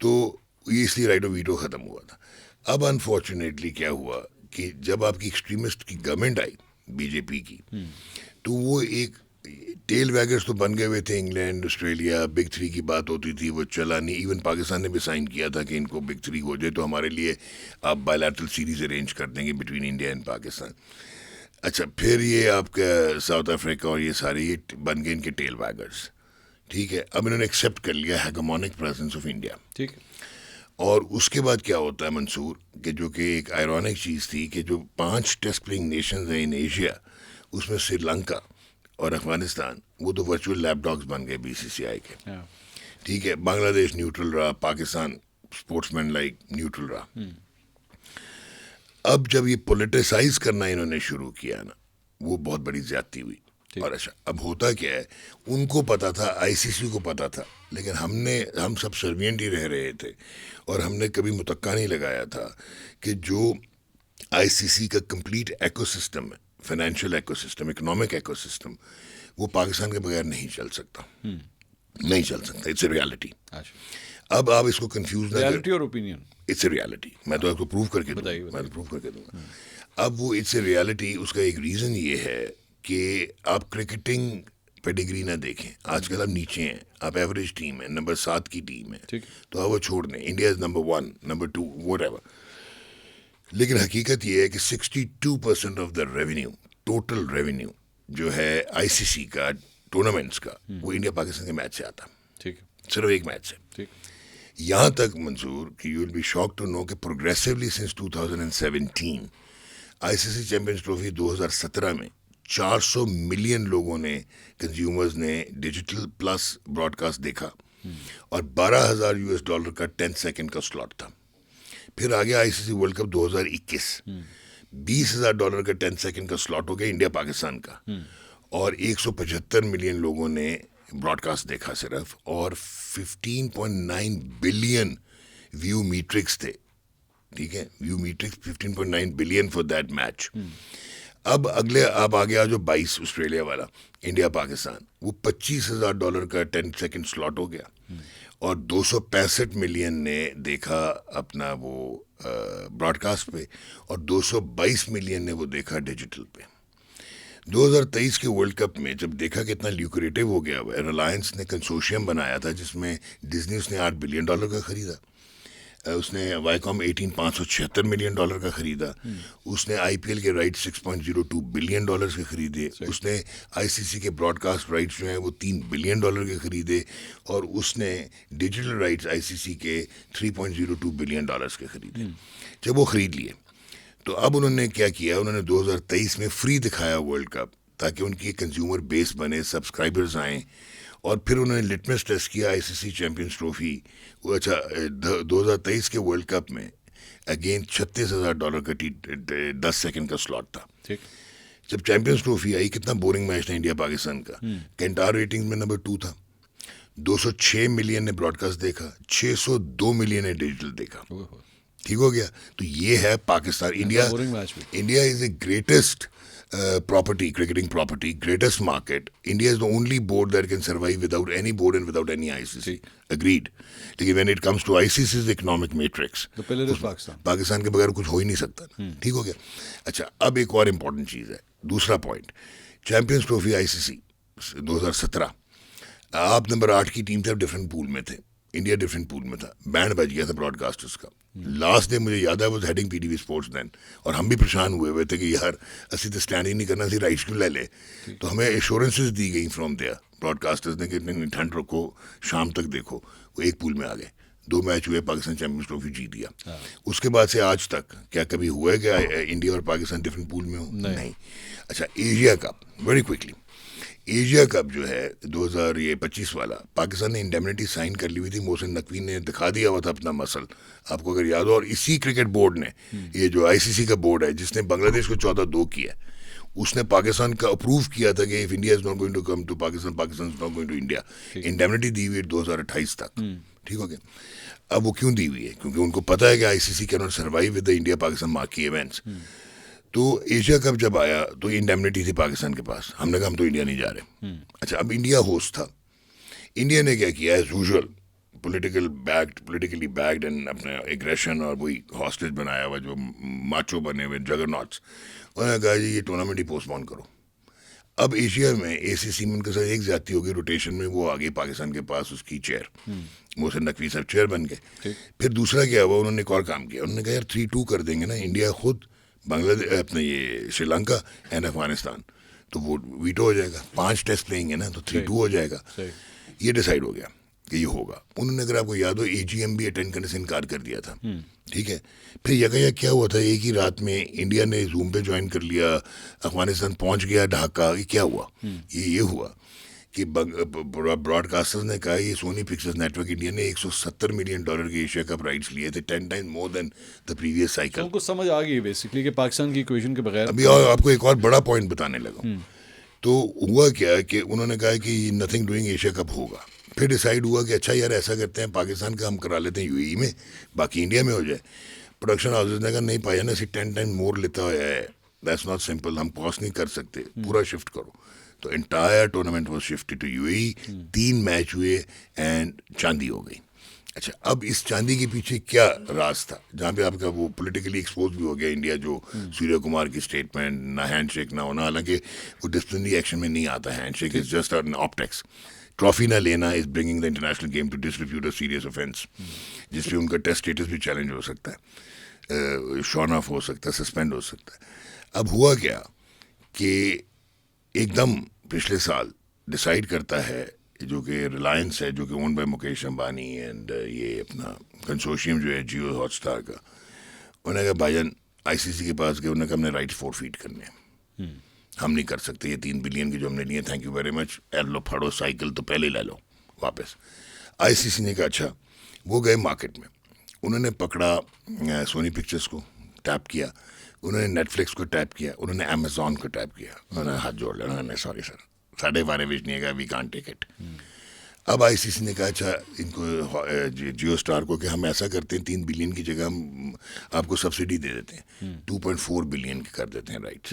तो ये इसलिए right of veto ख़त्म हुआ था। अब unfortunately क्या हुआ कि जब आपकी एक्सट्रीमिस्ट की गवर्नमेंट आई बीजेपी की, तो वो एक टेल वैगर्स तो बन गए हुए थे, इंग्लैंड ऑस्ट्रेलिया बिग थ्री की बात होती थी, वो चला नहीं। इवन पाकिस्तान ने भी साइन किया था कि इनको बिग थ्री हो जाए तो हमारे लिए आप बायलैटरल सीरीज अरेंज कर देंगे बिटवीन इंडिया एंड पाकिस्तान। अच्छा, फिर ये आपका साउथ अफ्रीका और ये सारे ये बन गए इनके टेल वैगर्स। ठीक है, अब इन्होंने एक्सेप्ट कर लिया हेगेमोनिक प्रेजेंस ऑफ इंडिया। ठीक है। और उसके बाद क्या होता है मंसूर, कि जो कि एक आयरॉनिक चीज़ थी कि जो 5 टेस्ट प्लेइंग नेशंस हैं इन एशिया, उसमें श्रीलंका और अफगानिस्तान वो तो वर्चुअल लैपडॉग्स बन गए बीसीसीआई के। ठीक है, बांग्लादेश न्यूट्रल रहा, पाकिस्तान स्पोर्ट्समैन लाइक न्यूट्रल रहा। अब जब ये पोलिटिसाइज करना इन्होंने शुरू किया ना, वो बहुत बड़ी ज्यादती हुई। और अच्छा, अब होता क्या है, उनको पता था, आईसीसी को पता था, लेकिन हम सब सर्वियंट ही रह रहे थे और हमने कभी मुतक्का नहीं लगाया था कि जो आईसीसी का कंप्लीट इकोसिस्टम है, फाइनेंशियल इकोसिस्टम, इकोनॉमिक इकोसिस्टम, वो पाकिस्तान के बगैर नहीं चल सकता। नहीं चल सकता, इट्स ए रियलिटी। अब आप इसको कंफ्यूज ना करें, और ओपिनियन, इट्स ए रियलिटी। मैं तो आपको प्रूव करके दूंगा। अब वो इट्स ए रियलिटी, उसका एक रीज़न ये है कि आप क्रिकेटिंग पेडिग्री ना देखें। आजकल आप नीचे हैं, आप एवरेज टीम है, नंबर 7 की टीम है, तो आप वो छोड़ दें, India is number 1, number 2, whatever. लेकिन हकीकत ये है कि 62% of the revenue, total revenue जो है आईसीसी का, टूर्नामेंट्स का, वो इंडिया पाकिस्तान के मैच से आता। ठीक है, सिर्फ एक मैच से। यहाँ तक मंसूर कि you will be shocked to know कि progressively since 2017 ICC Champions Trophy 2017 में 400 मिलियन लोगों ने, कंज्यूमर्स ने डिजिटल प्लस ब्रॉडकास्ट देखा और $12,000 का 10 सेकंड का स्लॉट था। फिर आ गया आईसीसी वर्ल्ड कप 2021, $20,000 का 10 सेकंड का स्लॉट हो गया इंडिया पाकिस्तान का, और 175 मिलियन लोगों ने ब्रॉडकास्ट देखा सिर्फ, और 15.9 बिलियन व्यू मीट्रिक्स थे। ठीक है, view metrics 15.9 billion for that match. अब आ गया जो 22 ऑस्ट्रेलिया वाला, इंडिया पाकिस्तान, वो $25,000 का 10 सेकंड स्लॉट हो गया और 265 मिलियन ने देखा अपना वो ब्रॉडकास्ट पे और 222 मिलियन ने वो देखा डिजिटल पे। 2023 के वर्ल्ड कप में जब देखा कि इतना ल्यूक्रेटिव हो गया हुआ है, रिलायंस ने कंसोर्शियम बनाया था जिसमें डिज्नी उसने $8 बिलियन का खरीदा। उसने वाईकॉम 576 मिलियन डॉलर का खरीदा, उसने आईपीएल के राइट 6.02 बिलियन डॉलर्स के खरीदे, उसने आईसीसी के ब्रॉडकास्ट राइट्स जो हैं वो 3 बिलियन डॉलर के खरीदे, और उसने डिजिटल राइट्स आईसीसी के 3.02 बिलियन डॉलर्स के खरीदे। जब वो खरीद लिए तो अब उन्होंने क्या किया, उन्होंने 2023 में फ्री दिखाया वर्ल्ड कप ताकि उनकी कंज्यूमर बेस बने, सब्सक्राइबर्स आएँ, और फिर उन्होंने लिटमस टेस्ट किया आईसीसी चैंपियंस ट्रॉफी। अच्छा, 2023 के वर्ल्ड कप में अगेन $36,000 का 10 सेकंड का स्लॉट था। ठीक। जब चैंपियंस ट्रॉफी आई, कितना बोरिंग मैच था इंडिया पाकिस्तान का। कैंटार रेटिंग में नंबर 2 था, 206 मिलियन ने ब्रॉडकास्ट देखा, 602 मिलियन ने डिजिटल देखा। ठीक हो गया। तो ये है Pakistan. India is the greatest property, cricketing property, greatest market. India is the only board that can survive without any board and without any ICC. Agreed. लेकिन when it comes to ICC's economic matrix, the pillar is Pakistan. Pakistan के बगैर कुछ हो ही नहीं सकता। ठीक हो गया। अच्छा, अब एक और इम्पोर्टेंट चीज़ है, दूसरा पॉइंट, चैंपियंस ट्रॉफी आईसीसी 2017, आप नंबर 8 की टीम थे, आप डिफरेंट पूल में थे, इंडिया डिफरेंट पूल में था, बैंड बज गया था ब्रॉडकास्टर्स का। लास्ट डे मुझे याद है, वो हेडिंग पीटीवी स्पोर्ट्स देन, और हम भी परेशान हुए थे कि यार असि तो स्टैंड ही नहीं करना, सी राइट्स क्यों ले ले। तो हमें एश्योरेंसेस दी गई फ्रॉम देयर ब्रॉडकास्टर्स ने कि इतनी ठंड रखो, शाम तक देखो। वो एक पूल में आ गए, 2 मैच हुए, पाकिस्तान चैंपियंस ट्रॉफी जीत गया। उसके बाद से आज तक क्या कभी हुआ है कि इंडिया और पाकिस्तान डिफरेंट पूल में हो? नहीं। अच्छा, Asia cup, very quickly, Asia cup जो है 2025 वाला, पाकिस्तान ने इंडेमनिटी साइन कर ली हुई थी, मोहसिन नकवी ने दिखा दिया हुआ था अपना मसल, आपको अगर याद हो। और इसी क्रिकेट बोर्ड ने, ये जो आईसीसी का बोर्ड है जिसने बांग्लादेश को 14-2 किया, उसने पाकिस्तान का अप्रूव किया था कि if India is not going to come to Pakistan, Pakistan is not going to India. Indemnity दी हुई है 2028 तक। ठीक हो गया। अब वो क्यों दी हुई है? क्योंकि उनको पता है कि ICC can not survive with the India Pakistan marquee events. तो एशिया कप जब आया तो इंडेमनिटी थी पाकिस्तान के पास, हमने कहा हम तो इंडिया नहीं जा रहे। अच्छा, अब इंडिया होस्ट था, इंडिया ने क्या किया, as usual politically bagged and अपने एग्रेशन और वही हॉस्टेज बनाया हुआ जो माचो बने हुए जगरनॉट्स, उन्होंने कहा जी ये टूर्नामेंट ही पोस्टपोन करो। अब एशिया में एसीसी में उनके साथ एक जाती होगी रोटेशन में, वो आ गई पाकिस्तान के पास उसकी चेयर, मोहसिन नकवी साहब चेयर बन गए। फिर दूसरा क्या हुआ, उन्होंने एक और काम किया, उन्होंने कहा यार 3-2 कर देंगे ना, इंडिया खुद, बांग्लादेश, अपने ये श्रीलंका एंड अफगानिस्तान, तो वो वीटो हो जाएगा। 5 टेस्ट लेंगे ना तो 3-2 हो जाएगा। ये डिसाइड हो गया कि ये होगा। उन्होंने, अगर आपको याद हो, एजीएम भी अटेंड करने से इनकार कर दिया था। ठीक है। फिर यकायक क्या हुआ था, एक ही रात में इंडिया ने जूम पे ज्वाइन कर लिया, अफगानिस्तान पहुंच गया, ढाका। ये क्या हुआ? ये हुआ कि ब्रॉडकास्टर्स ने कहा ये सोनी पिक्चर्स नेटवर्क इंडिया ने $170 मिलियन के एशिया कप राइट्स लिए थे, 10 times more than the previous cycle. उनको समझ आ गई बेसिकली कि पाकिस्तान की इक्वेशन के बगैर। अभी और आपको एक और बड़ा पॉइंट बताने लगा। तो हुआ क्या कि उन्होंने कहा कि नथिंग डूइंग एशिया कप होगा। फिर डिसाइड हुआ कि अच्छा यार ऐसा करते हैं, पाकिस्तान का हम करा लेते हैं यूएई में, बाकी इंडिया में हो जाए। प्रोडक्शन हाउसेज ने कहा नहीं पाया ना, 10 टाइम मोर लेता है, दैट्स नॉट सिंपल, हम कॉस्ट नहीं कर सकते, पूरा शिफ्ट करो। तो entire tournament was shifted to UAE. 3 match हुए एंड चांदी हो गई। अच्छा, अब इस चांदी के पीछे क्या राज था, जहाँ पे आपका वो पॉलिटिकली एक्सपोज भी हो गया इंडिया, जो सूर्य कुमार की स्टेटमेंट, ना हैंडशेक ना होना, हालांकि वो डिसिप्लिनरी एक्शन में नहीं आता, handshake is just an optics. Trophy ना लेना is bringing the international game to disrepute a serious offence, जिसपे उनका टेस्ट स्टेटस भी चैलेंज हो सकता है, शॉन ऑफ हो सकता है, सस्पेंड हो सकता है। अब हुआ क्या कि एकदम पिछले साल डिसाइड करता है, जो कि रिलायंस है, जो कि own by Mukesh Ambani and ये अपना कंसोर्शियम जो है जियो हॉटस्टार का, उन्होंने कहा भाईजान आईसीसी के पास गए, उन्होंने कहा हमने राइट फोरफीट करने हैं, हम नहीं कर सकते, ये 3 बिलियन की जो हमने लिए, थैंक यू वेरी मच, लो फड़ो साइकिल तो पहले ले लो वापस। आईसीसी ने कहा अच्छा। वो गए मार्केट में, उन्होंने पकड़ा सोनी पिक्चर्स को, टैप किया, उन्होंने नेटफ्लिक्स को टैप किया, उन्होंने अमेजॉन को टैप किया, उन्होंने हाथ जोड़ लिया, उन्होंने सॉरी सर, साढ़े 12 विच नहीं है, वी कांट टेक इट। अब आईसीसी ने कहा अच्छा इनको जियो स्टार को कि हम ऐसा करते हैं, 3 बिलियन की जगह हम आपको सब्सिडी दे देते हैं, 2.4 बिलियन की कर देते हैं राइट।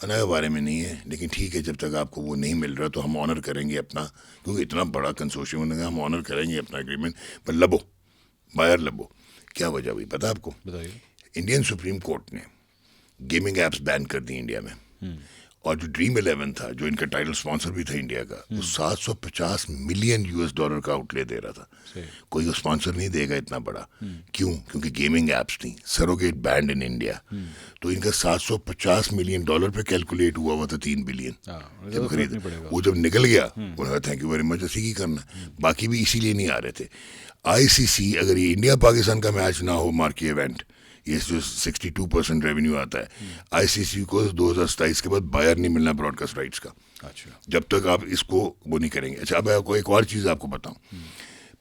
उनके बारे में नहीं है, लेकिन ठीक है, जब तक आपको वो नहीं मिल रहा तो हम ऑनर करेंगे अपना, क्योंकि इतना बड़ा कंसोर्शियम, उन्होंने कहा हम ऑनर करेंगे अपना एग्रीमेंट, पर लबो बायर लबो। क्या वजह हुई पता आपको? बताइए। इंडियन सुप्रीम कोर्ट ने गेमिंग एप्स बैन कर दी इंडिया में, और जो ड्रीम 11 था, जो इनका टाइटल स्पॉन्सर भी था इंडिया का, वो $750 मिलियन का आउटले दे रहा था। कोई स्पॉन्सर नहीं देगा इतना बड़ा। क्यों? क्योंकि गेमिंग एप्स थी, सरोगेट बैंड इन इंडिया। तो इनका $750 मिलियन पे कैलकुलेट हुआ था 3 बिलियन जब खरीद। वो जब निकल गया, उन्होंने थैंक यू वेरी मच, इसी की करना। बाकी भी इसीलिए नहीं आ रहे थे। आईसीसी, अगर ये इंडिया पाकिस्तान का मैच ना हो, मार्की इवेंट, ये जो 62% रेवेन्यू आता है, आईसीसी को 2027 के बाद बायर नहीं मिलना ब्रॉडकास्ट राइट्स का। अच्छा, जब तक आप इसको वो नहीं करेंगे। अच्छा, अब आपको एक और चीज़ आपको बताऊं,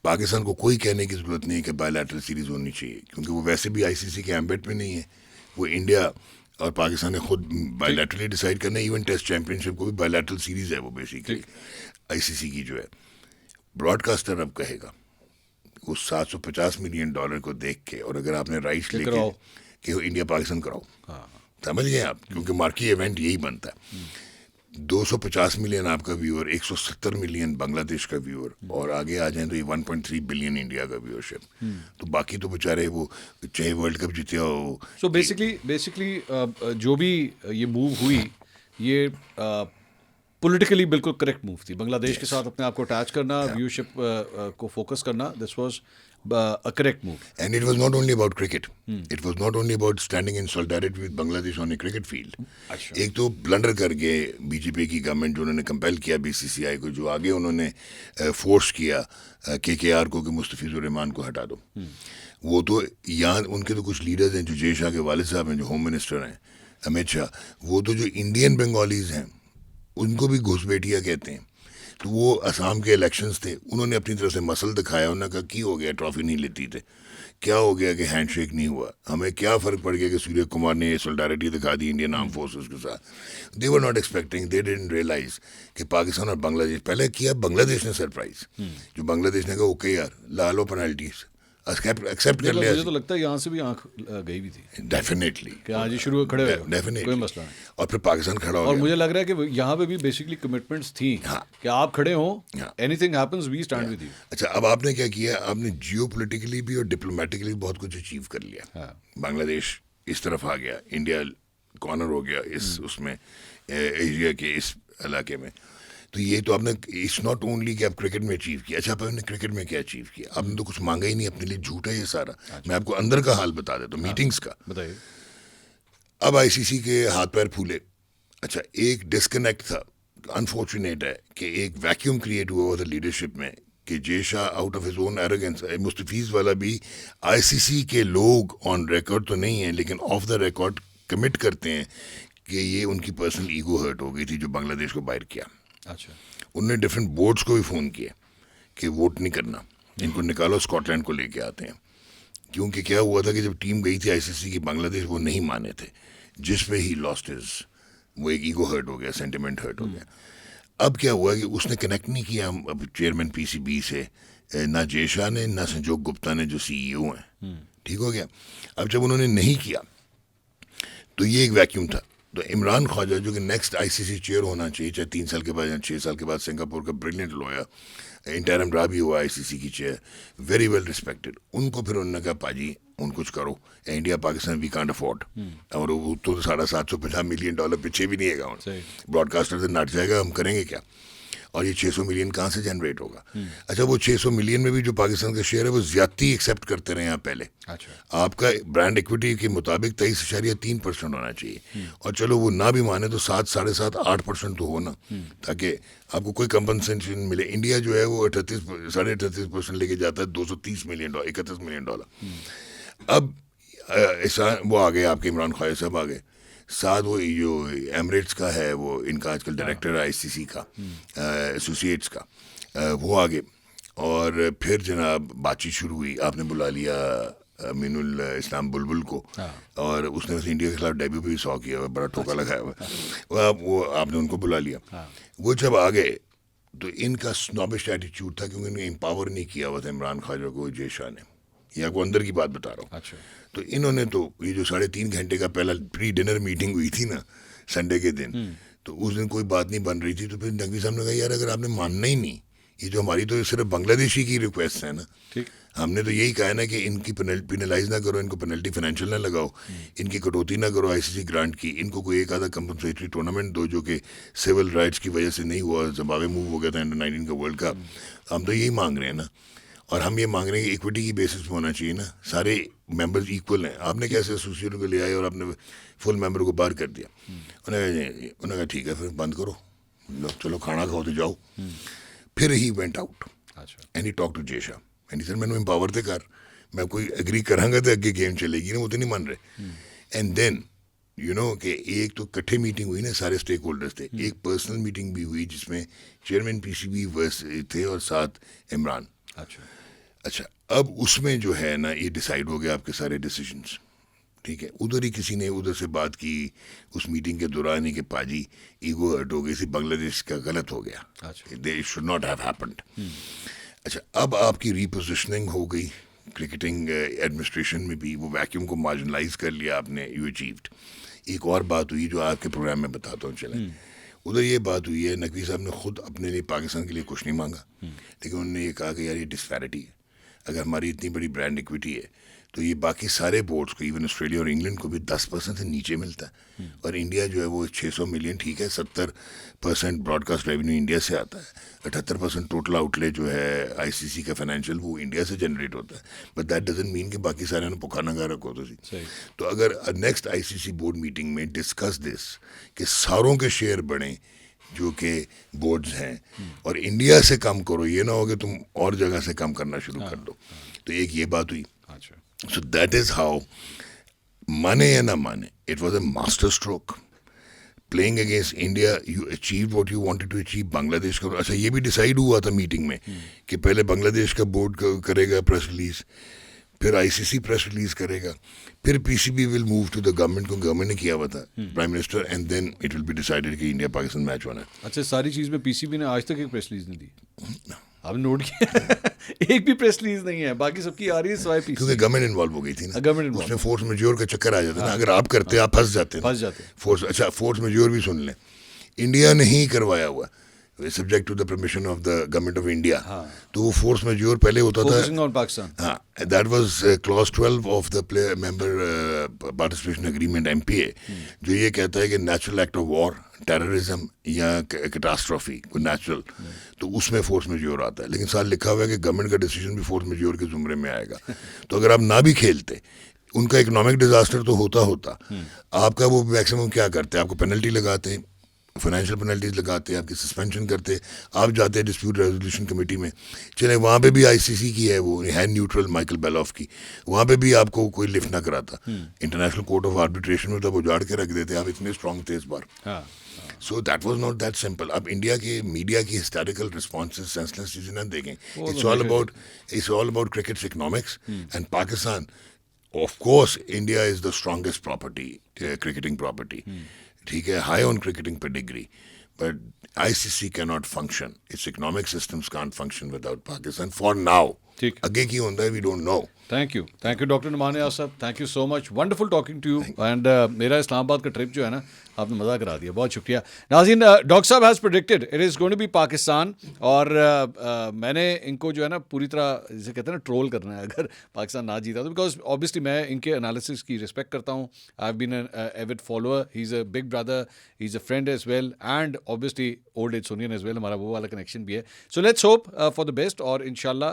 पाकिस्तान को कोई कहने की जरूरत नहीं है कि बायलैटरल सीरीज होनी चाहिए, क्योंकि वो वैसे भी आईसीसी के एम्बेट में नहीं है। वो इंडिया और पाकिस्तान ने खुद बायलैटरली डिसाइड करना है। इवन टेस्ट चैंपियनशिप को भी बायलैटरल सीरीज है वो बेसिकली आईसीसी की जो है। ब्रॉडकास्टर अब कहेगा उस $750 मिलियन को देख के, और अगर आपने राइट्स लेके कि इंडिया पाकिस्तान कराओ, समझ गए आप, क्योंकि मार्की इवेंट यही बनता है। 250 मिलियन आपका व्यूअर, 170 मिलियन बांग्लादेश का व्यूअर, और आगे आ जाए तो ये 1.3 बिलियन इंडिया का व्यूअरशिप। तो बाकी तो बेचारे वो चाहे वर्ल्ड कप जीते हो। सो बेसिकली जो भी ये मूव हुई, ये पॉलिटिकली बिल्कुल करेक्ट मूव थी। बांग्लादेश के साथ अपने आप को अटैच करना, व्यूअरशिप को फोकस करना, this was a correct move. And it was not only about cricket. It was not only about standing in solidarity with Bangladesh on a cricket field. एक तो ब्लंडर करके बीजेपी की government जो उन्होंने compel किया BCCI को, जो आगे उन्होंने फोर्स किया केकेआर को कि मुस्तफिजुर रहमान को हटा दो। वो तो यहाँ उनके तो कुछ लीडर्स हैं, जो जय शाह के वालिद साहब हैं, जो होम मिनिस्टर हैं, अमित शाह, वो तो जो इंडियन बंगालीज हैं उनको भी घुसपैठिया कहते हैं। तो वो असम के इलेक्शंस थे, उन्होंने अपनी तरफ से मसल दिखाया, उन्होंने कहा की हो गया ट्रॉफी नहीं लेती थे, क्या हो गया कि हैंडशेक नहीं हुआ, हमें क्या फ़र्क पड़ गया कि सूर्य कुमार ने सोलिडारिटी दिखा दी इंडियन आर्म फोर्सेस के साथ। They were not expecting, they didn't realize कि पाकिस्तान और बांग्लादेश, पहले किया बांग्लादेश ने सरप्राइज, जो बांग्लादेश ने कहा ओके यार ला लो पेनल्टीज, एक्सेप्ट कर लिया। मुझे तो लगता है यहाँ से भी आंख गई भी थी डेफिनेटली कि आज ही शुरू खड़े हो, डेफिनेटली कोई मसला नहीं। और फिर पाकिस्तान खड़ा हो और गया। मुझे लग रहा है कि यहाँ पे भी बेसिकली कमिटमेंट्स थी कि आप खड़े हो, anything happens we stand with you. अच्छा, अब आपने क्या किया, आपने जियोपॉलिटिकली भी और डिप्लोमेटिकली बहुत कुछ अचीव कर लिया। बांग्लादेश इस तरफ आ गया, इंडिया कॉर्नर हो गया इस उसमें एशिया के इस इलाके में। तो ये तो आपने, इट्स नॉट ओनली कि आप क्रिकेट में अचीव किया। अच्छा, आपने क्रिकेट में क्या अचीव किया? आपने तो कुछ मांगा ही नहीं अपने लिए, झूठ है ये सारा। मैं आपको अंदर का हाल बता देता हूँ, मीटिंग्स का बताइए। अब आईसीसी के हाथ पैर फूले। अच्छा, एक डिस्कनेक्ट था, अनफॉर्चुनेट है कि एक वैक्यूम क्रिएट हुआ था लीडरशिप में कि Jay Shah out of his own arrogance, Mustafiz वाला भी, आईसीसी के लोग ऑन रिकॉर्ड तो नहीं है लेकिन ऑफ द रिकॉर्ड कमिट करते हैं कि ये उनकी पर्सनल ईगो हर्ट हो गई थी जो बांग्लादेश को बाहर किया। अच्छा, उनने डिफरेंट बोर्ड्स को भी फ़ोन किया कि वोट नहीं करना, इनको निकालो, स्कॉटलैंड को लेके आते हैं। क्योंकि क्या हुआ था कि जब टीम गई थी आईसीसी की बांग्लादेश, वो नहीं माने थे, जिस पे ही लॉस्ट हिज, वो एक ईगो हर्ट हो गया, सेंटिमेंट हर्ट हो गया। अब क्या हुआ कि उसने कनेक्ट नहीं किया अब चेयरमैन पीसीबी से, ना जय शाह ने, ना संजोग गुप्ता ने जो सीईओ हैं। ठीक हो गया। अब जब उन्होंने नहीं किया तो ये एक वैक्यूम था। तो इमरान ख्वाजा जो कि नेक्स्ट आईसीसी चेयर होना चाहिए, चाहे 3 साल के बाद या 6 साल के बाद, सिंगापुर का ब्रिलियंट लॉयर, इंटरम रहा भी हुआ आईसीसी की चेयर, वेरी वेल रिस्पेक्टेड, उनको फिर उन्होंने कहा पाजी उन कुछ करो, India Pakistan we can't afford. और वो तो $750 मिलियन पीछे भी नहीं है, ब्रॉडकास्टर से नट जाएगा, हम करेंगे क्या? और ये 600 मिलियन कहाँ से जनरेट होगा? अच्छा, वो 600 मिलियन में भी जो पाकिस्तान का शेयर है वो ज्यादती एक्सेप्ट करते रहे यहाँ पहले। अच्छा, आपका ब्रांड इक्विटी के मुताबिक 23.3% होना चाहिए, और चलो वो ना भी माने तो 7, 7.5, 8% तो हो ना, ताकि आपको कोई कंपनसेशन मिले। इंडिया जो है वो 38.5% लेके जाता है, $230 मिलियन, $31 मिलियन। अब वो आ गए आपके इमरान ख्वाजा साहब आ गए, साथ वो जो एमरेट्स का है, वो इनका आजकल डायरेक्टर है आईसीसी का, एसोसिएट्स का, वो आ गए। और फिर जनाब बातचीत शुरू हुई, आपने बुला लिया अमीनुल इस्लाम बुलबुल को, और उसने वैसे इंडिया के खिलाफ डेब्यू भी 100 किया हुआ, बड़ा ठोका लगाया हुआ, वो आपने उनको बुला लिया। वो जब आ गए तो इनका स्नॉबिश एटीट्यूड था, क्योंकि इन्हें एम्पावर नहीं किया हुआ था इमरान ख्वाजा को जय शाह ने। ये आपको अंदर की बात बता रहा हूँ। अच्छा, तो इन्होंने तो ये जो 3.5 घंटे का पहला प्री डिनर मीटिंग हुई थी ना संडे के दिन, तो उस दिन कोई बात नहीं बन रही थी। तो फिर नकवी साहब ने कहा यार अगर आपने मानना ही नहीं, ये जो हमारी तो सिर्फ बांग्लादेशी की रिक्वेस्ट है ना, ठीक। हमने तो यही कहा है ना कि इनकी पेनलाइज ना करो, इनको पेनल्टी फाइनेंशियल ना लगाओ, इनकी कटौती ना करो आईसीसी ग्रांट की, इनको कोई एक आधा कंपनसेटरी टूर्नामेंट दो जो कि सिविल राइट्स की वजह से नहीं हुआ, जिम्बाब्वे मूव हो गया था अंडर 19 का वर्ल्ड कप। हम तो यही मांग रहे हैं ना, और हम ये मांग रहे हैं कि इक्विटी की बेसिस पे होना चाहिए ना, सारे मेंबर्स इक्वल हैं। आपने कैसे एसोसिएशन को ले आए और आपने फुल मेंबर को बाहर कर दिया, उन्होंने कहा ठीक है फिर बंद करो, लो चलो खाना खाओ तो जाओ। फिर he went out and he talk to Jesha and sir मैंने एम्पावर थे कर, मैं कोई एग्री करांगा तो अगे गेम चलेगी ना, वो तो नहीं मान रहे। एंड देन यू नो कि एक तो इकट्ठे मीटिंग हुई ना, सारे स्टेक होल्डर्स थे, एक पर्सनल मीटिंग भी हुई जिसमें चेयरमैन पीसीबी थे और साथ इमरान। अच्छा, अब उसमें जो है ना ये डिसाइड हो गया आपके सारे डिसीजंस, ठीक है। उधर ही किसी ने उधर से बात की उस मीटिंग के दौरान ही कि पाजी ईगो हर्ट हो गई थी, बांग्लादेश का गलत हो गया, they should not have happened. अच्छा, अब आपकी रीपोजिशनिंग हो गई क्रिकेटिंग एडमिनिस्ट्रेशन में भी, वो वैक्यूम को मार्जिनलाइज कर लिया आपने, यू अचीव्ड। एक और बात हुई जो आपके प्रोग्राम में बताता हूँ चलें, उधर ये बात हुई है नकवी साहब ने खुद अपने लिए पाकिस्तान के लिए कुछ नहीं मांगा, लेकिन उन्होंने ये कहा कि यार ये डिस्पैरिटी है, अगर हमारी इतनी बड़ी ब्रांड इक्विटी है तो ये बाकी सारे बोर्ड्स को, इवन ऑस्ट्रेलिया और इंग्लैंड को भी 10% से नीचे मिलता है, और इंडिया जो है वो 600 मिलियन, ठीक है, 70% ब्रॉडकास्ट रेवेन्यू इंडिया से आता है, 78% टोटल आउटले जो है आईसीसी का फाइनेंशियल वो इंडिया से जनरेट होता है, बट दैट डजंट मीन कि बाकी सारे ने पुकाना गा रखो तो अगर नेक्स्ट आईसीसी बोर्ड मीटिंग में डिस्कस दिस कि सारों के शेयर बढ़ें जो कि बोर्ड्स हैं, और इंडिया से कम करो, ये ना हो कि तुम और जगह से कम करना शुरू कर दो, तो एक ये बात हुई। So that is how, माने या ना माने, it was a master stroke. Playing against India, you achieved what you wanted to achieve. Bangladesh का, अच्छा ये भी डिसाइड हुआ था मीटिंग में कि पहले बांग्लादेश का बोर्ड करेगा प्रेस रिलीज, फिर आईसीसी प्रेस रिलीज करेगा, फिर PCB will move to the government को, गवर्नमेंट ने किया हुआ था prime minister, and then it will be decided कि इंडिया पाकिस्तान मैच होना है। अच्छा, सारी चीज़ में पीसीबी ने आज तक एक प्रेस रिलीज नहीं दी, आपने नोट किया? एक भी प्रेस रिलीज नहीं है, बाकी सबकी आ रही है सिवाय पीसीबी, क्योंकि गवर्नमेंट इन्वॉल्व हो गई थी ना, गवर्नमेंट उसमें फोर्स मेजोर का चक्कर आ जाता है ना, अगर आप करते आप फंस जाते फोर्स। अच्छा, फोर्स मेजोर भी सुन लें, इंडिया ने ही करवाया हुआ subject to the permission of the government of India, तो वो फोर्स मेजोर पहले होता था, हाँ, that was clause 12 of the player member participation agreement MPA, जो ये कहता है कि natural act of war, terrorism या कैटास्ट्रॉफी कोई नेचुरल, तो उसमें फोर्स मेजोर आता है, लेकिन साथ लिखा हुआ है कि गवर्नमेंट का डिसीजन भी फोर्स मेजोर के जुमरे में आएगा। तो अगर आप ना भी खेलते, उनका इकोनॉमिक डिजास्टर तो होता आपका वो मैक्सिमम क्या करते, आपको पेनल्टी लगाते, फाइनेंशियल पेनल्टीज लगाते, आपकी सस्पेंशन करते, आप जाते डिस्प्यूट रेजोल्यूशन कमेटी में, चले वहाँ पे भी आईसीसी की है, वो है न्यूट्रल माइकल बेलॉफ की, वहाँ पे भी आपको कोई लिफ्ट ना कराता, इंटरनेशनल कोर्ट ऑफ आर्बिट्रेशन में तब उजाड़ के रख देते, आप इतने स्ट्रॉन्ग थे इस बार। So that was not that simple. अब इंडिया के मीडिया की हिस्टोरिकल रिस्पॉन्सेज सेंसलेस चीज़ें ना देखें, it's all about cricket's economics and Pakistan. Of course India is the strongest property, cricketing property, ठीक है, high on cricketing pedigree, but ICC can not function, it's economic systems can't function without Pakistan for now. ठीक, आगे की होता है we don't know. Thank you doctor Numan नियाज़ साहब, thank you so much, wonderful talking to you, and मेरा इस्लामाबाद का trip जो है ना, आपने मज़ा करा दिया, बहुत शुक्रिया। नाज़रीन, डॉक्टर साहब has predicted it is going to be Pakistan, और मैंने इनको जो है ना पूरी तरह, जिसे कहते हैं ना, ट्रोल करना है अगर पाकिस्तान ना जीता तो, बिकॉज ऑब्वियसली मैं इनके एनालिसिस की रिस्पेक्ट करता हूँ, I have been an avid follower, he is a big brother, he is a friend as well, and obviously old Aitchisonian as well, हमारा वो वाला कनेक्शन भी है। So let's hope for the best, और इंशाल्लाह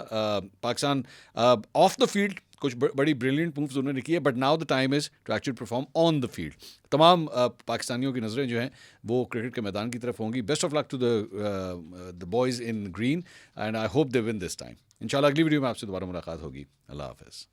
Pakistan of the field कुछ बड़ी brilliant moves उन्होंने की है, but now the time is to actually perform on the field. तमाम पाकिस्तानियों की नज़रें जो हैं वो क्रिकेट के मैदान की तरफ होंगी। Best of luck to the boys in green, and I hope they win this time. इंशाल्लाह अगली वीडियो में आपसे दोबारा मुलाकात होगी। अल्लाह हाफ़िज़।